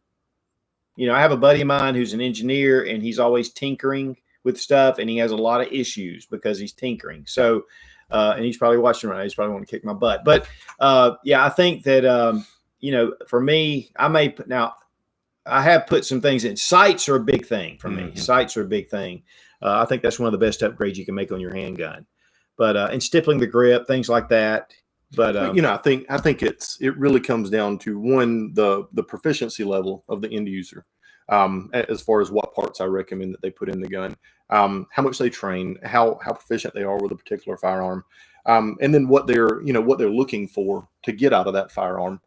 I have a buddy of mine who's an engineer, and he's always tinkering with stuff, and he has a lot of issues because he's tinkering. So, and he's probably watching right now. He's probably want to kick my butt. But I think that for me, I have put some things in. Sights are a big thing for me. Sights are a big thing. I think that's one of the best upgrades you can make on your handgun. But and stippling the grip, things like that. But I think it really comes down to the proficiency level of the end user, as far as what parts I recommend that they put in the gun, how much they train, how proficient they are with a particular firearm, and then what they're looking for to get out of that firearm,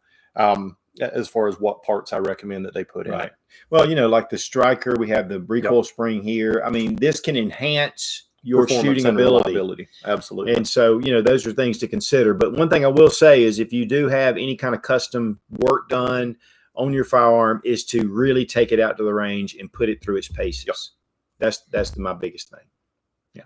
as far as what parts I recommend that they put in. Right. Well, like the striker, we have the recoil spring here. I mean, this can enhance your shooting ability. Absolutely. And so, those are things to consider. But one thing I will say is, if you do have any kind of custom work done on your firearm, is to really take it out to the range and put it through its paces. Yep. That's my biggest thing. Yeah.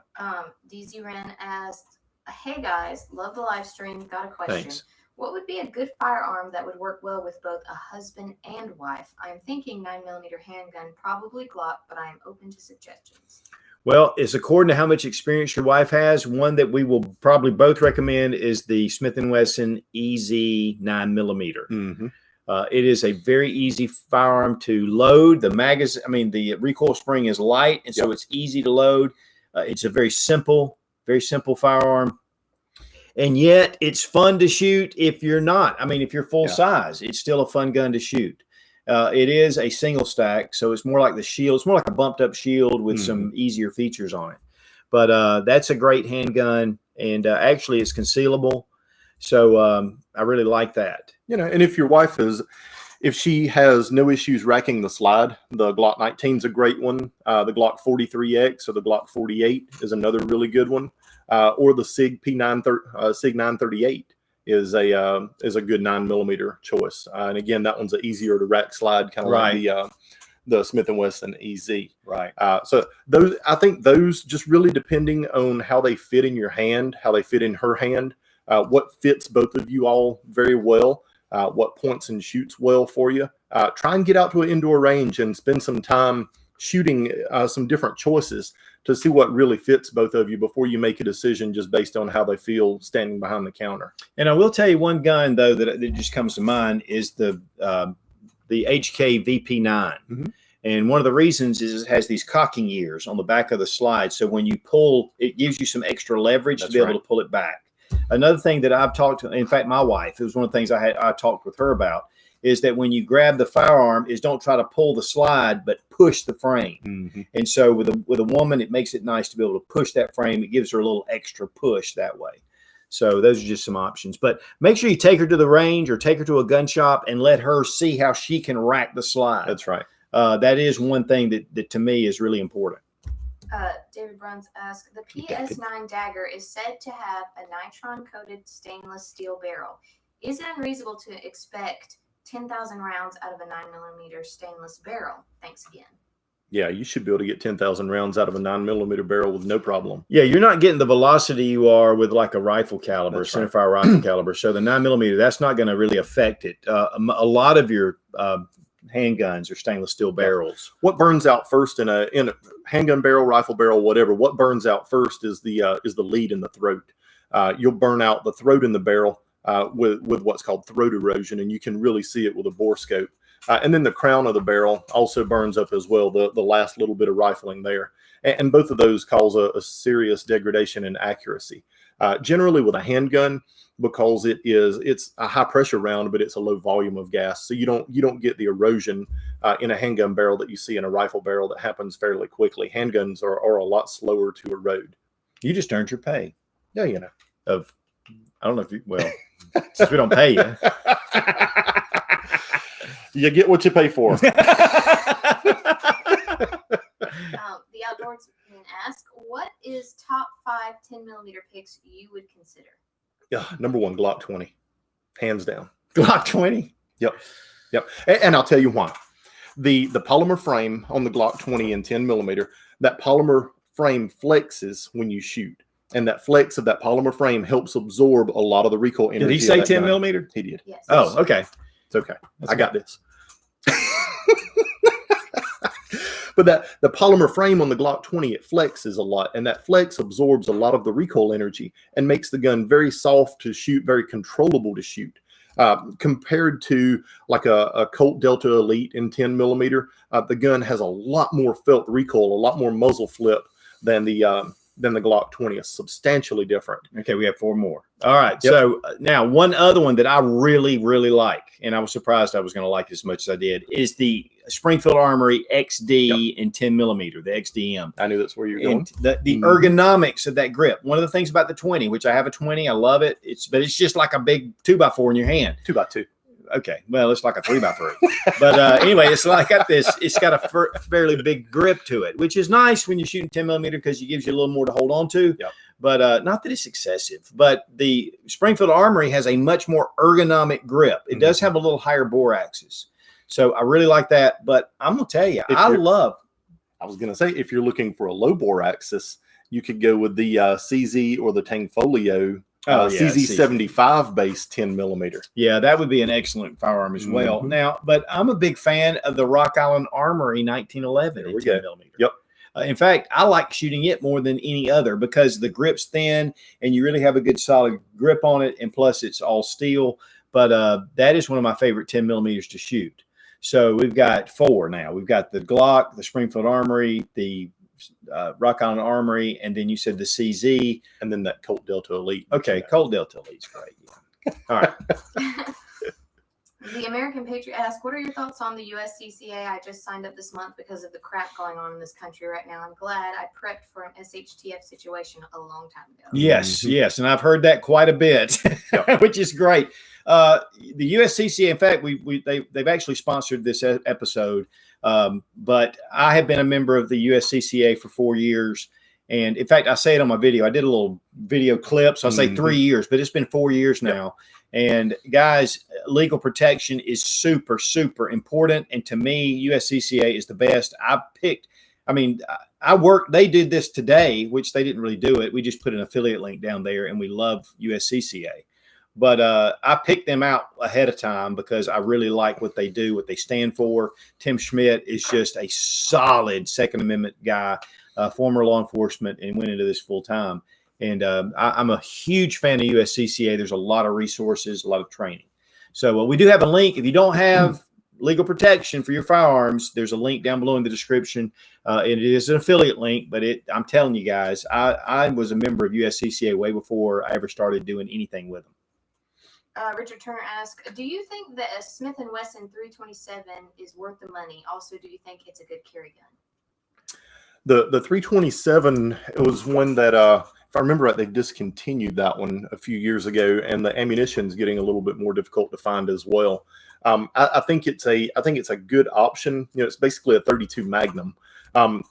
DZ Ren asked, hey guys, love the live stream. Got a question. Thanks. What would be a good firearm that would work well with both a husband and wife? I'm thinking 9mm handgun, probably Glock, but I am open to suggestions. Well, it's according to how much experience your wife has. One that we will probably both recommend is the Smith & Wesson EZ 9mm. Mm-hmm. It is a very easy firearm to load. The recoil spring is light, and so it's easy to load. It's a very simple firearm. And yet it's fun to shoot if you're not. I mean, if you're full size, it's still a fun gun to shoot. It is a single stack, so it's more like the shield. It's more like a bumped up shield with some easier features on it. But that's a great handgun, and actually it's concealable. So I really like that. And if your wife if she has no issues racking the slide, the Glock 19 is a great one. The Glock 43X or the Glock 48 is another really good one. Or the SIG 938 is a good 9mm choice. And again, that one's an easier to rack slide, kind of like the Smith & Wesson EZ. Right. So I think those just really depending on how they fit in your hand, how they fit in her hand, what fits both of you all very well, what points and shoots well for you. Try and get out to an indoor range and spend some time shooting some different choices to see what really fits both of you before you make a decision just based on how they feel standing behind the counter. And I will tell you one gun though that just comes to mind is the HK VP9. And one of the reasons is it has these cocking ears on the back of the slide, so when you pull, it gives you some extra leverage to be able to pull it back. Another thing that I've talked to, in fact, my wife, it was one of the things I talked with her about, is that when you grab the firearm, is don't try to pull the slide, but push the frame. And so with a woman, it makes it nice to be able to push that frame. It gives her a little extra push that way. So those are just some options. But make sure you take her to the range or take her to a gun shop and let her see how she can rack the slide. That's right. That is one thing that to me is really important. David Bruns asked, the PS9 Dagger is said to have a nitron-coated stainless steel barrel. Is it unreasonable to expect 10,000 rounds out of a 9mm stainless barrel? Thanks again. Yeah, you should be able to get 10,000 rounds out of a 9mm barrel with no problem. Yeah, you're not getting the velocity you are with like a rifle caliber, centerfire rifle caliber. So the 9mm, that's not going to really affect it. A lot of your handguns are stainless steel barrels. What burns out first in a handgun barrel, rifle barrel, whatever? What burns out first is the lead in the throat. You'll burn out the throat in the barrel with what's called throat erosion, and you can really see it with a bore scope. And then the crown of the barrel also burns up as well, the last little bit of rifling there. And both of those cause a serious degradation in accuracy. Generally with a handgun, because it's a high pressure round, but it's a low volume of gas. So you don't get the erosion in a handgun barrel that you see in a rifle barrel that happens fairly quickly. Handguns are a lot slower to erode. You just earned your pay. Yeah, I don't know if you, since we don't pay you. You get what you pay for. The Outdoorsman asked, what is top 5 10mm picks you would consider? Yeah, number one, Glock 20, hands down. Glock 20. Yep. And I'll tell you why. The polymer frame on the Glock 20 and 10mm, that polymer frame flexes when you shoot, and that flex of that polymer frame helps absorb a lot of the recoil energy. Did he say 10mm? He did. Yes. Oh, okay. It's okay. I got this. But the polymer frame on the Glock 20, it flexes a lot, and that flex absorbs a lot of the recoil energy and makes the gun very soft to shoot, very controllable to shoot. Compared to like a Colt Delta Elite in 10mm, the gun has a lot more felt recoil, a lot more muzzle flip than the Glock 20. Is substantially different. Okay, we have 4 more. All right. Yep. So now one other one that I really, really like, and I was surprised I was going to like as much as I did, is the Springfield Armory XD in 10mm, the XDM. I knew that's where you're going. And the ergonomics of that grip. One of the things about the 20, which I have a 20, I love it. But it's just like a big 2x4 in your hand. 2x2. Okay, well, it's like a 3x3. But anyway, it's got a fairly big grip to it, which is nice when you're shooting 10mm because it gives you a little more to hold on to. Yep. But not that it's excessive. But the Springfield Armory has a much more ergonomic grip. It does have a little higher bore axis. So I really like that. But I'm going to tell you, I was going to say, if you're looking for a low bore axis, you could go with the CZ or the Tangfolio CZ75 base 10mm. Yeah, that would be an excellent firearm as well. Now, but I'm a big fan of the Rock Island Armory 1911 in 10mm. Yep. In fact, I like shooting it more than any other because the grip's thin and you really have a good solid grip on it, and plus it's all steel. But that is one of my favorite 10mm to shoot. So we've got 4 now. We've got the Glock, the Springfield Armory, the Rock Island Armory, and then you said the CZ, and then that Colt Delta Elite. Okay, Colt Delta Elite's great. Yeah. All right. The American Patriot asks, what are your thoughts on the USCCA? I just signed up this month because of the crap going on in this country right now. I'm glad I prepped for an SHTF situation a long time ago. Yes, yes. And I've heard that quite a bit, which is great. The USCCA, in fact, they've actually sponsored this episode. But I have been a member of the USCCA for 4 years. And in fact, I say it on my video. I did a little video clip. So I say 3 years, but it's been 4 years now. And guys, legal protection is super, super important. And to me, USCCA is the best. They did this today, which they didn't really do it. We just put an affiliate link down there, and we love USCCA. But I picked them out ahead of time because I really like what they do, what they stand for. Tim Schmidt is just a solid Second Amendment guy, former law enforcement, and went into this full time. And I'm a huge fan of USCCA. There's a lot of resources, a lot of training. So we do have a link. If you don't have legal protection for your firearms, there's a link down below in the description. It is an affiliate link, but I'm telling you guys, I was a member of USCCA way before I ever started doing anything with them. Richard Turner asks, do you think that a Smith & Wesson 327 is worth the money? Also, do you think it's a good carry gun? The 327 was one that, if I remember right, they've discontinued that one a few years ago, and the ammunition's getting a little bit more difficult to find as well. I think it's a good option. It's basically a 32 Magnum.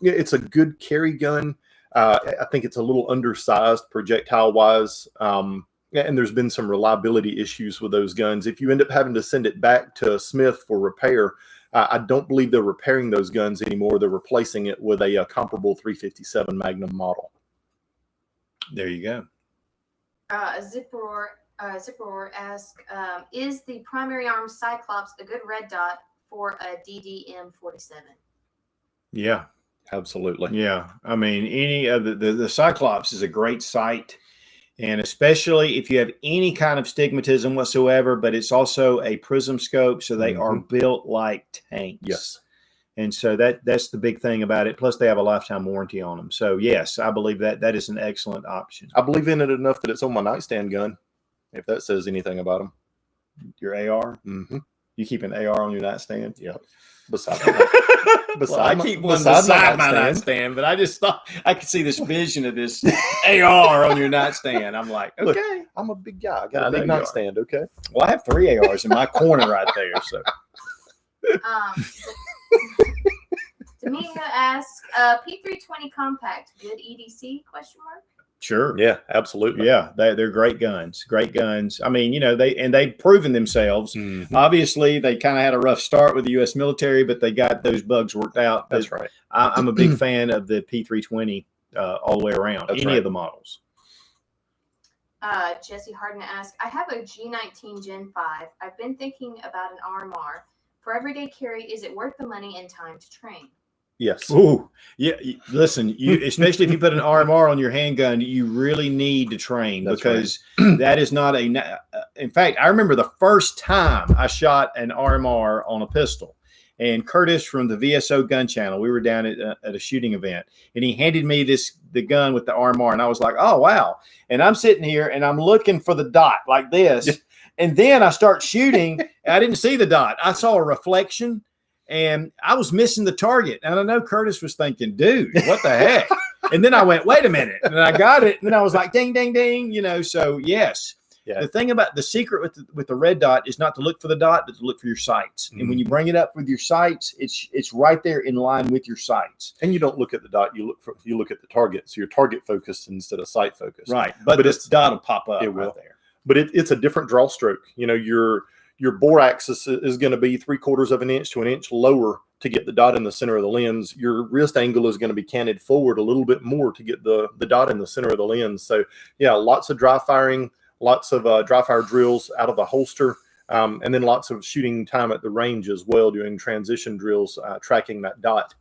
It's a good carry gun. I think it's a little undersized projectile wise. And there's been some reliability issues with those guns. If you end up having to send it back to Smith for repair, I don't believe they're repairing those guns anymore. They're replacing it with a comparable 357 Magnum model. There you go. Zipper asks, is the primary arm Cyclops a good red dot for a DDM-47? Yeah. Absolutely. Yeah. I mean, any of the Cyclops is a great sight. And especially if you have any kind of stigmatism whatsoever, but it's also a prism scope, so they are built like tanks. Yes. And so that's the big thing about it. Plus, they have a lifetime warranty on them. So, yes, I believe that is an excellent option. I believe in it enough that it's on my nightstand gun, if that says anything about them. Your AR? Mm-hmm. You keep an AR on your nightstand? Yeah. I keep one beside my nightstand, but I just thought I could see this vision of this AR on your nightstand. I'm like, okay. Look, I'm a big guy. I got a big nightstand, okay? Well, I have 3 ARs in my corner right there. So, Domingo asks, P320 compact, good EDC? ? Sure. Yeah, absolutely. Yeah, they're great guns. Great guns. I mean, they've proven themselves. Mm-hmm. Obviously, they kind of had a rough start with the U.S. military, but they got those bugs worked out. That's right. I'm a big fan of the P320 all the way around. That's any right. of the models. Jesse Harden asks, I have a G19 Gen 5. I've been thinking about an RMR. For everyday carry, is it worth the money and time to train? Yes. Ooh, yeah. Listen, especially if you put an RMR on your handgun, you really need to train. That's because that is not in fact, I remember the first time I shot an RMR on a pistol, and Curtis from the VSO gun channel, we were down at a shooting event, and he handed me the gun with the RMR, and I was like, oh, wow. And I'm sitting here and I'm looking for the dot like this. Yeah. And then I start shooting and I didn't see the dot. I saw a reflection. And I was missing the target. And I know Curtis was thinking, dude, what the heck? And then I went, wait a minute. And I got it. And then I was like, ding, ding, ding. So yes. Yeah. The thing about the secret with the red dot is not to look for the dot, but to look for your sights. Mm-hmm. And when you bring it up with your sights, it's right there in line with your sights. And you don't look at the dot, you look at the target. So you're target focused instead of sight focused. Right. But this dot will pop up right there. But it's a different draw stroke. Your bore axis is going to be 3/4 of an inch to an inch lower to get the dot in the center of the lens. Your wrist angle is going to be canted forward a little bit more to get the dot in the center of the lens. So, yeah, lots of dry firing, lots of dry fire drills out of the holster, and then lots of shooting time at the range as well, doing transition drills, tracking that dot.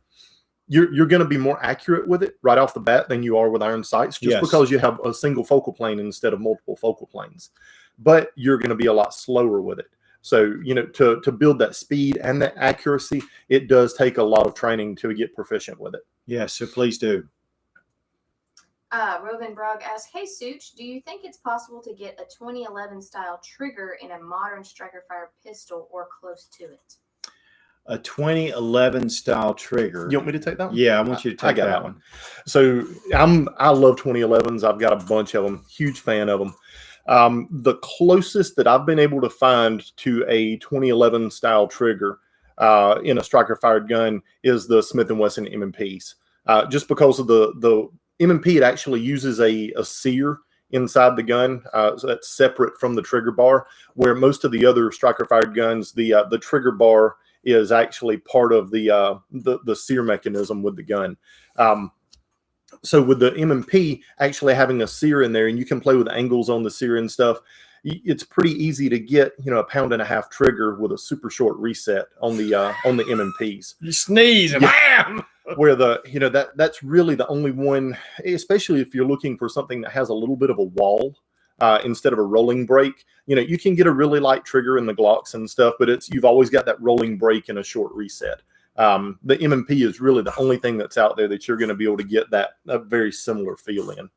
You're going to be more accurate with it right off the bat than you are with iron sights, just because you have a single focal plane instead of multiple focal planes. But you're going to be a lot slower with it. So, to build that speed and that accuracy, it does take a lot of training to get proficient with it. Yeah, so please do. Rovan Brog asks, "Hey Such, do you think it's possible to get a 2011 style trigger in a modern striker fire pistol or close to it?" A 2011 style trigger. You want me to take that one? Yeah, I want you to take that one. So I love 2011s. I've got a bunch of them. Huge fan of them. The closest that I've been able to find to a 2011 style trigger in a striker fired gun is the Smith & Wesson M&Ps. Just because of the M&P, it actually uses a sear inside the gun, so that's separate from the trigger bar, where most of the other striker fired guns, the trigger bar is actually part of the sear mechanism with the gun. So with the M&P actually having a sear in there, and you can play with angles on the sear and stuff, it's pretty easy to get, a 1.5 pound trigger with a super short reset on the M&Ps. You sneeze and bam! Where that's really the only one, especially if you're looking for something that has a little bit of a wall instead of a rolling break. You can get a really light trigger in the Glocks and stuff, but you've always got that rolling break and a short reset. The M&P is really the only thing that's out there that you're going to be able to get a very similar feel in.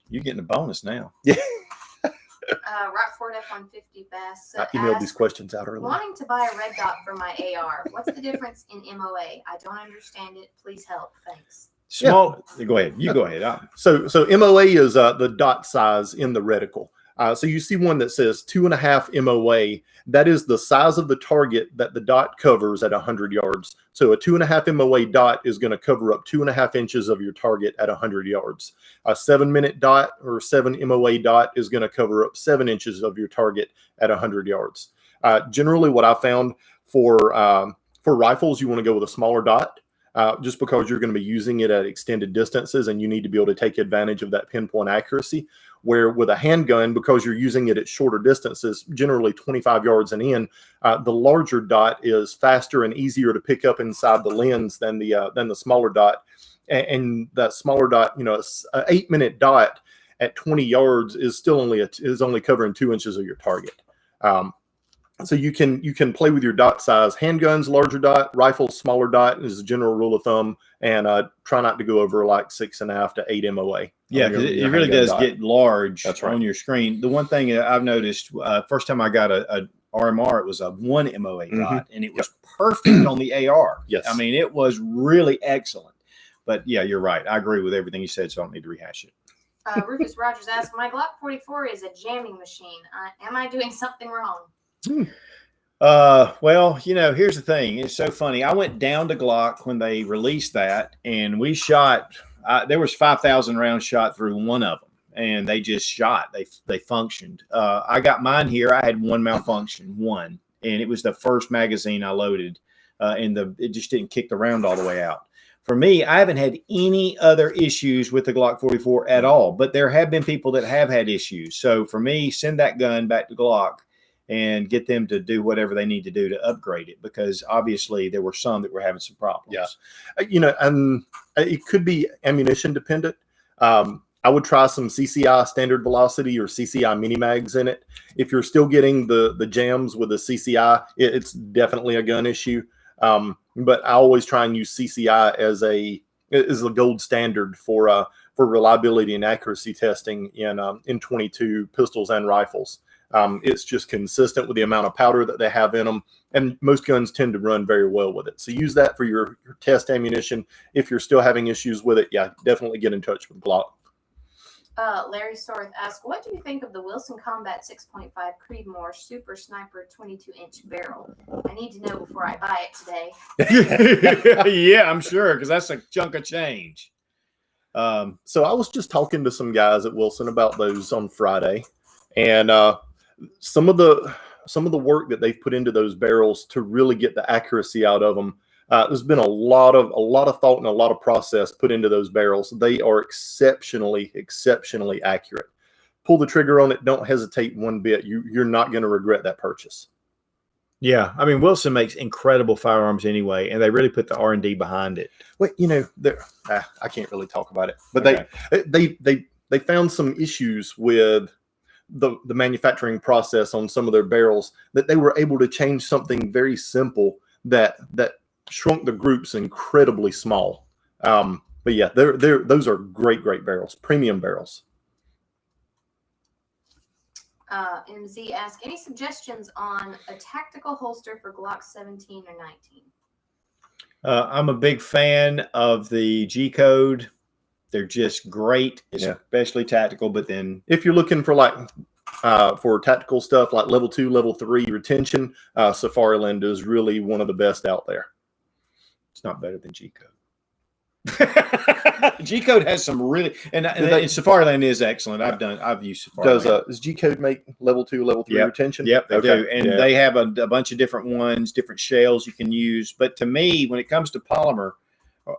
You're getting a bonus now. Yeah. Rockford F-150 Bass I emailed these questions out earlier. "Wanting to buy a red dot for my AR. What's the difference in MOA? I don't understand it. Please help. Thanks." Small. Yeah. Go ahead. You go ahead. So MOA is the dot size in the reticle. So you see one that says 2.5 MOA. That is the size of the target that the dot covers at 100 yards. So a 2.5 MOA dot is going to cover up 2.5 inches of your target at 100 yards. A 7-minute dot or 7 MOA dot is going to cover up 7 inches of your target at 100 yards. Generally, what I found for rifles, you want to go with a smaller dot. Just because you're going to be using it at extended distances and you need to be able to take advantage of that pinpoint accuracy. Where with a handgun, because you're using it at shorter distances, generally 25 yards and in, the larger dot is faster and easier to pick up inside the lens than the smaller dot. And that smaller dot, an 8-minute dot at 20 yards is still only covering 2 inches of your target. So you can play with your dot size. Handguns, larger dot. Rifles, smaller dot is a general rule of thumb. And try not to go over like 6.5 to 8 MOA. Yeah, because it really does get large on your screen. The one thing I've noticed, first time I got a RMR, it was a 1 MOA dot, and it was perfect on the AR. Yes. I mean, it was really excellent. But yeah, you're right. I agree with everything you said, so I don't need to rehash it. Rufus Rogers asked, "My Glock 44 is a jamming machine. Am I doing something wrong?" Well, here's the thing. It's so funny. I went down to Glock when they released that, and we shot. There was 5,000 rounds shot through one of them, and they just shot. They functioned. I got mine here. I had one malfunction, and it was the first magazine I loaded, and it just didn't kick the round all the way out. For me, I haven't had any other issues with the Glock 44 at all, but there have been people that have had issues. So for me, send that gun back to Glock and get them to do whatever they need to do to upgrade it, because obviously there were some that were having some problems. Yeah. And it could be ammunition dependent. I would try some CCI standard velocity or CCI mini mags in it. If you're still getting the jams with the CCI, it's definitely a gun issue. But I always try and use CCI as a gold standard for reliability and accuracy testing in 22 pistols and rifles. It's just consistent with the amount of powder that they have in them, and most guns tend to run very well with it. So use that for your test ammunition. If you're still having issues with it, yeah, definitely get in touch with Glock. Larry Sorth asked, "What do you think of the Wilson Combat 6.5 Creedmoor Super Sniper 22-inch barrel? I need to know before I buy it today." Yeah, I'm sure, because that's a chunk of change. So I was just talking to some guys at Wilson about those on Friday, and some of the work that they've put into those barrels to really get the accuracy out of them. There's been a lot of thought and a lot of process put into those barrels. They are exceptionally accurate. Pull the trigger on it. Don't hesitate one bit. You're not going to regret that purchase. Yeah, I mean, Wilson makes incredible firearms anyway, and they really put the R&D behind it. Well, I can't really talk about it, but Okay. they found some issues with the manufacturing process on some of their barrels, that they were able to change something very simple that shrunk the groups incredibly small. But But yeah, those are great barrels, premium barrels. MZ asks, any suggestions on a tactical holster for Glock 17 or 19? I'm a big fan of the G code. They're just great, especially tactical. But then if you're looking for for tactical stuff like level 2, level 3 retention, Safariland is really one of the best out there. It's not better than G code. G code has some really, and Safariland is excellent. I've used Safariland. Does G code make level 2, level 3 retention? Yep, they do, and they have a bunch of different ones, different shells you can use. But to me, when it comes to polymer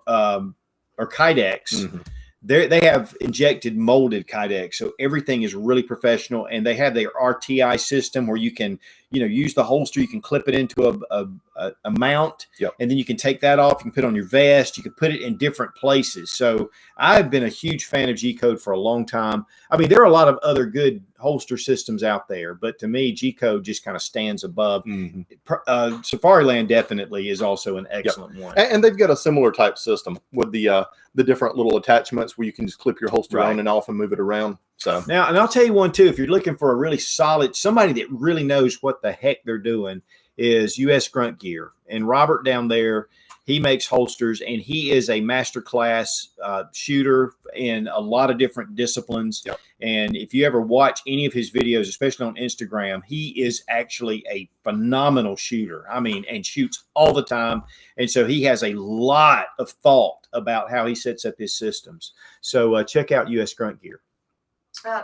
or Kydex, they have injected molded Kydex, so everything is really professional. And they have their RTI system where you can, use the holster. You can clip it into a mount, and then you can take that off. You can put it on your vest. You can put it in different places. So I've been a huge fan of G code for a long time. I mean, there are a lot of other good holster systems out there, but to me, G code just kind of stands above. Safariland definitely is also an excellent one, and they've got a similar type system with the different little attachments where you can just clip your holster on and off and move it around. So now, and I'll tell you one too, if you're looking for a really solid, somebody that really knows what the heck they're doing, is US Grunt Gear. And Robert down there, he makes holsters, and he is a master class shooter in a lot of different disciplines. And if you ever watch any of his videos, especially on Instagram, he is actually a phenomenal shooter. I mean, and shoots all the time. And so he has a lot of thought about how he sets up his systems. So check out US Grunt Gear.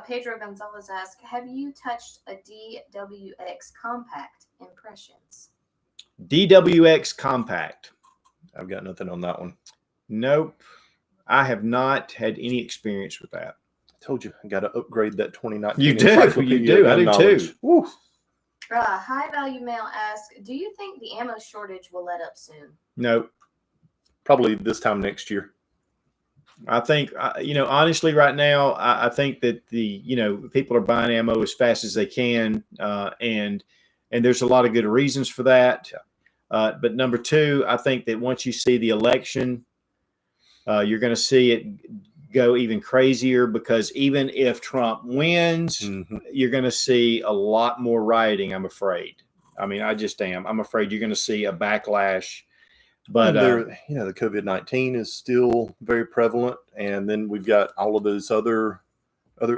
Pedro Gonzalez asks, have you touched a DWX Compact Impressions? DWX Compact. I've got nothing on that one. Nope. I have not had any experience with that. I told you, I got to upgrade that 2019. You do. You do. I do too. Woo. High Value Mail asks, do you think the ammo shortage will let up soon? Nope. Probably this time next year. I think, honestly, right now, I think that people are buying ammo as fast as they can, and there's a lot of good reasons for that. But number two, I think that once you see the election, you're going to see it go even crazier, because even if Trump wins, you're going to see a lot more rioting, I'm afraid. I mean, I just am. I'm afraid you're going to see a backlash. But the COVID-19 is still very prevalent, and then we've got all of those other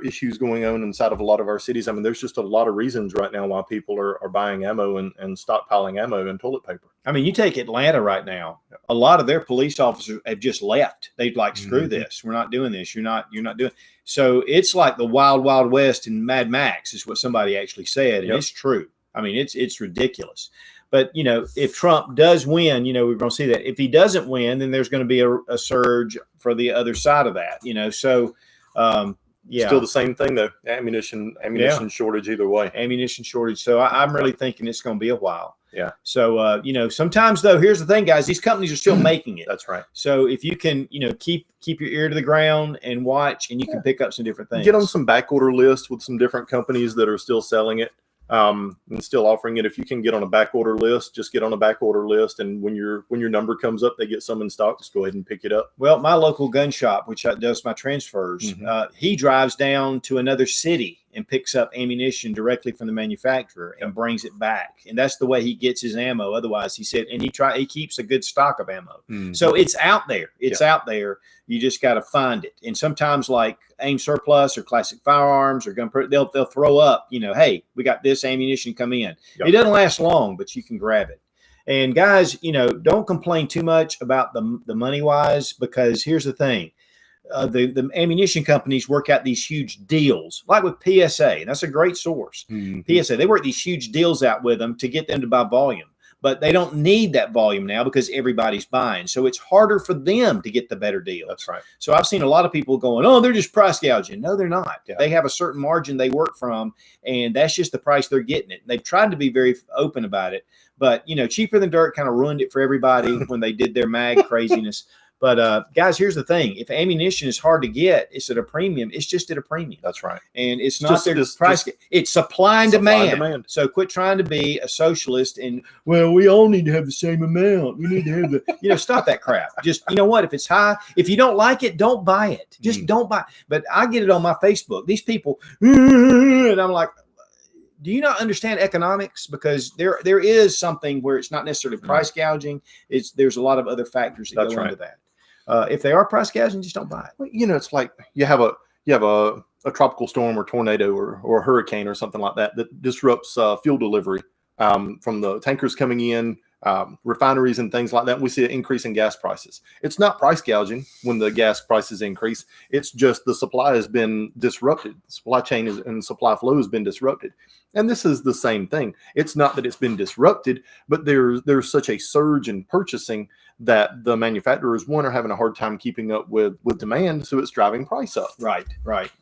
issues going on inside of a lot of our cities. I mean, there's just a lot of reasons right now why people are buying ammo and stockpiling ammo and toilet paper. I mean, you take Atlanta right now. A lot of their police officers have just left. They'd like, screw this. We're not doing this. You're not doing. So it's like the wild, wild west in Mad Max is what somebody actually said. And it's true. I mean, it's ridiculous. But, if Trump does win, we're going to see that. If he doesn't win, then there's going to be a surge for the other side of that, So, still the same thing, though. Ammunition shortage either way. Ammunition shortage. So I'm really thinking it's going to be a while. Yeah. So, sometimes, though, here's the thing, guys. These companies are still making it. That's right. So if you can, keep your ear to the ground and watch, and you can pick up some different things. Get on some back order lists with some different companies that are still selling it. And still offering it. If you can get on a back order list, just get on a back order list, and when your number comes up, they get some in stock. Just go ahead and pick it up. Well, my local gun shop, which does my transfers, he drives down to another city and picks up ammunition directly from the manufacturer and brings it back, and that's the way he gets his ammo. Otherwise, he said, and he keeps a good stock of ammo. So it's out there. It's out there. You just got to find it. And sometimes, like Aim Surplus or Classic Firearms or Gun, they'll throw up, hey, we got this ammunition, come in. It doesn't last long, but you can grab it. And guys, don't complain too much about the money wise, because here's the thing. The ammunition companies work out these huge deals, like with PSA. That's a great source. PSA, they work these huge deals out with them to get them to buy volume. But they don't need that volume now because everybody's buying. So it's harder for them to get the better deals. That's right. So I've seen a lot of people going, oh, they're just price gouging. No, they're not. They have a certain margin they work from, and that's just the price they're getting it. They've tried to be very open about it. But, Cheaper Than Dirt kind of ruined it for everybody when they did their mag craziness. But guys, here's the thing: if ammunition is hard to get, it's at a premium. It's just at a premium. That's right. And it's not their price. It's supply and demand. So quit trying to be a socialist and, well, we all need to have the same amount. We need to have the, stop that crap. Just, you know what? If it's high, if you don't like it, don't buy it. Just don't buy it. But I get it on my Facebook. These people, and I'm like, do you not understand economics? Because there is something where it's not necessarily price gouging. There's a lot of other factors that go into that. If they are price gouging, just don't buy it. Well, it's like you have a tropical storm or tornado or a hurricane or something like that disrupts fuel delivery from the tankers coming in, refineries and things like that. We see an increase in gas prices. It's not price gouging when the gas prices increase. It's just the supply has been disrupted. The supply chain and supply flow has been disrupted. And this is the same thing. It's not that it's been disrupted, but there's such a surge in purchasing that the manufacturers, one, are having a hard time keeping up with demand, so it's driving price up. Right.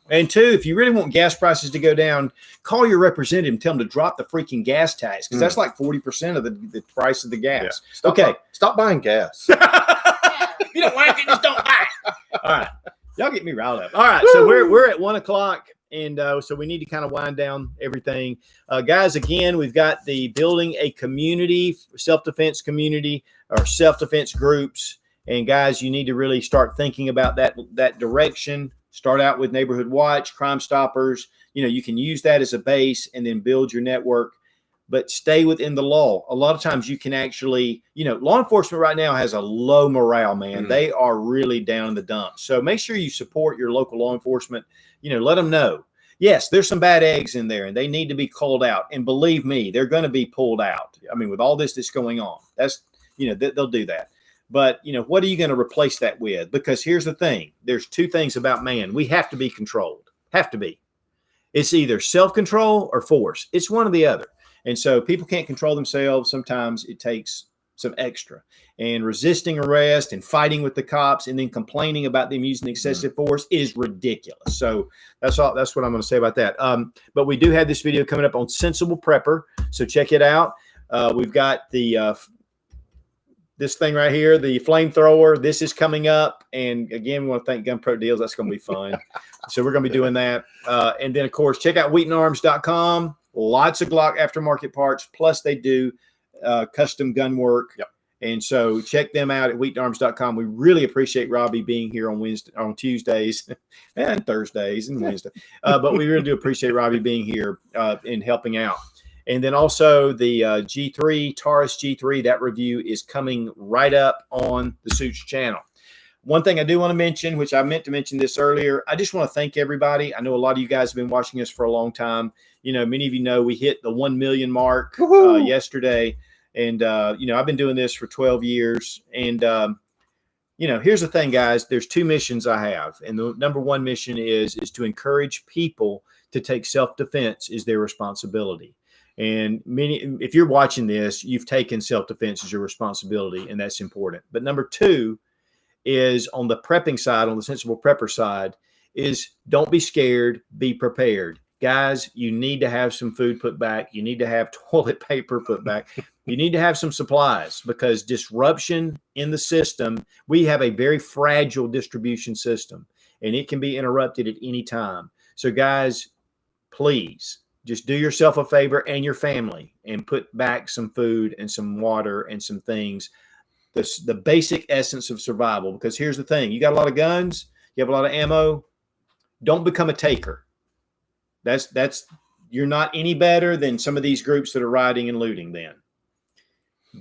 And two, if you really want gas prices to go down, call your representative and tell them to drop the freaking gas tax, because that's like 40% of the price of the gas. Yeah. Stop buying gas. If you don't like it, just don't buy it. All right. Y'all get me riled up. All right. So we're at 1:00. And so we need to kind of wind down everything. Guys, again, we've got the building a community, self-defense community or self-defense groups. And guys, you need to really start thinking about that direction. Start out with Neighborhood Watch, Crime Stoppers. You can use that as a base and then build your network. But stay within the law. A lot of times you can actually, law enforcement right now has a low morale, man. They are really down in the dumps. So make sure you support your local law enforcement. Let them know. Yes, there's some bad eggs in there and they need to be called out. And believe me, they're going to be pulled out. I mean, with all this that's going on, that's, they'll do that. But, what are you going to replace that with? Because here's the thing. There's two things about man. We have to be controlled. Have to be. It's either self-control or force. It's one or the other. And so people can't control themselves. Sometimes it takes some extra. And resisting arrest and fighting with the cops and then complaining about them using excessive force is ridiculous. So that's all. That's what I'm going to say about that. But we do have this video coming up on Sensible Prepper. So check it out. We've got this thing right here, the flamethrower. This is coming up. And again, we want to thank Gun Pro Deals. That's going to be fun. So we're going to be doing that. And then, of course, check out WheatonArms.com. Lots of Glock aftermarket parts. Plus, they do custom gun work. Yep. And so check them out at WheatonArms.com. We really appreciate Robbie being here on Tuesdays and Thursdays and Wednesday. But we really do appreciate Robbie being here and helping out. And then also the G3, Taurus G3, that review is coming right up on the Suits channel. One thing I do want to mention, which I meant to mention this earlier, I just want to thank everybody. I know a lot of you guys have been watching us for a long time. Many of you know we hit the 1 million mark yesterday. And, I've been doing this for 12 years. And, here's the thing, guys. There's two missions I have. And the number one mission is to encourage people to take self-defense as their responsibility. And if you're watching this, you've taken self-defense as your responsibility, and that's important. But number two is on the prepping side, on the Sensible Prepper side, is don't be scared, be prepared. Guys, you need to have some food put back. You need to have toilet paper put back. You need to have some supplies because disruption in the system, we have a very fragile distribution system, and it can be interrupted at any time. So, guys, please just do yourself a favor and your family and put back some food and some water and some things. The basic essence of survival, because here's the thing. You got a lot of guns. You have a lot of ammo. Don't become a taker. You're not any better than some of these groups that are rioting and looting then.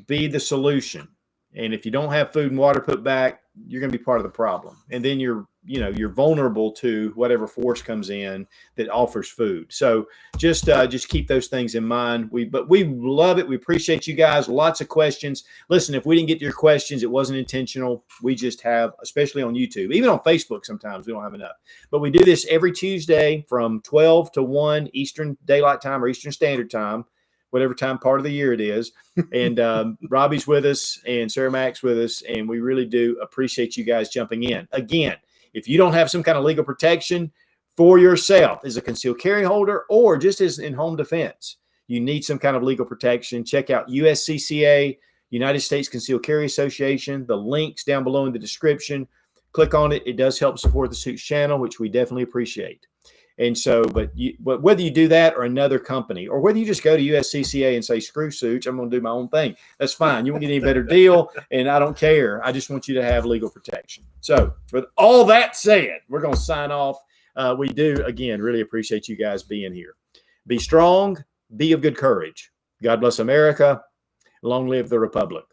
Be the solution. And if you don't have food and water put back, you're going to be part of the problem. And then you're vulnerable to whatever force comes in that offers food. So just keep those things in mind. But we love it. We appreciate you guys. Lots of questions. Listen, if we didn't get to your questions, it wasn't intentional. We just have, especially on YouTube, even on Facebook, sometimes we don't have enough. But we do this every Tuesday from 12 to 1 Eastern Daylight Time or Eastern Standard Time, whatever time part of the year it is. And Robbie's with us and Sarah Mac's with us. And we really do appreciate you guys jumping in. Again, if you don't have some kind of legal protection for yourself as a concealed carry holder or just as in home defense, you need some kind of legal protection. Check out USCCA. United States Concealed Carry Association. The link's down below in the description. Click on it. It does help support the Suits channel, which we definitely appreciate. And so, but whether you do that or another company, or whether you just go to USCCA and say, screw Suits, I'm going to do my own thing, that's fine. You won't get any better deal, and I don't care. I just want you to have legal protection. So with all that said, we're going to sign off. We do, again, really appreciate you guys being here. Be strong. Be of good courage. God bless America. Long live the Republic.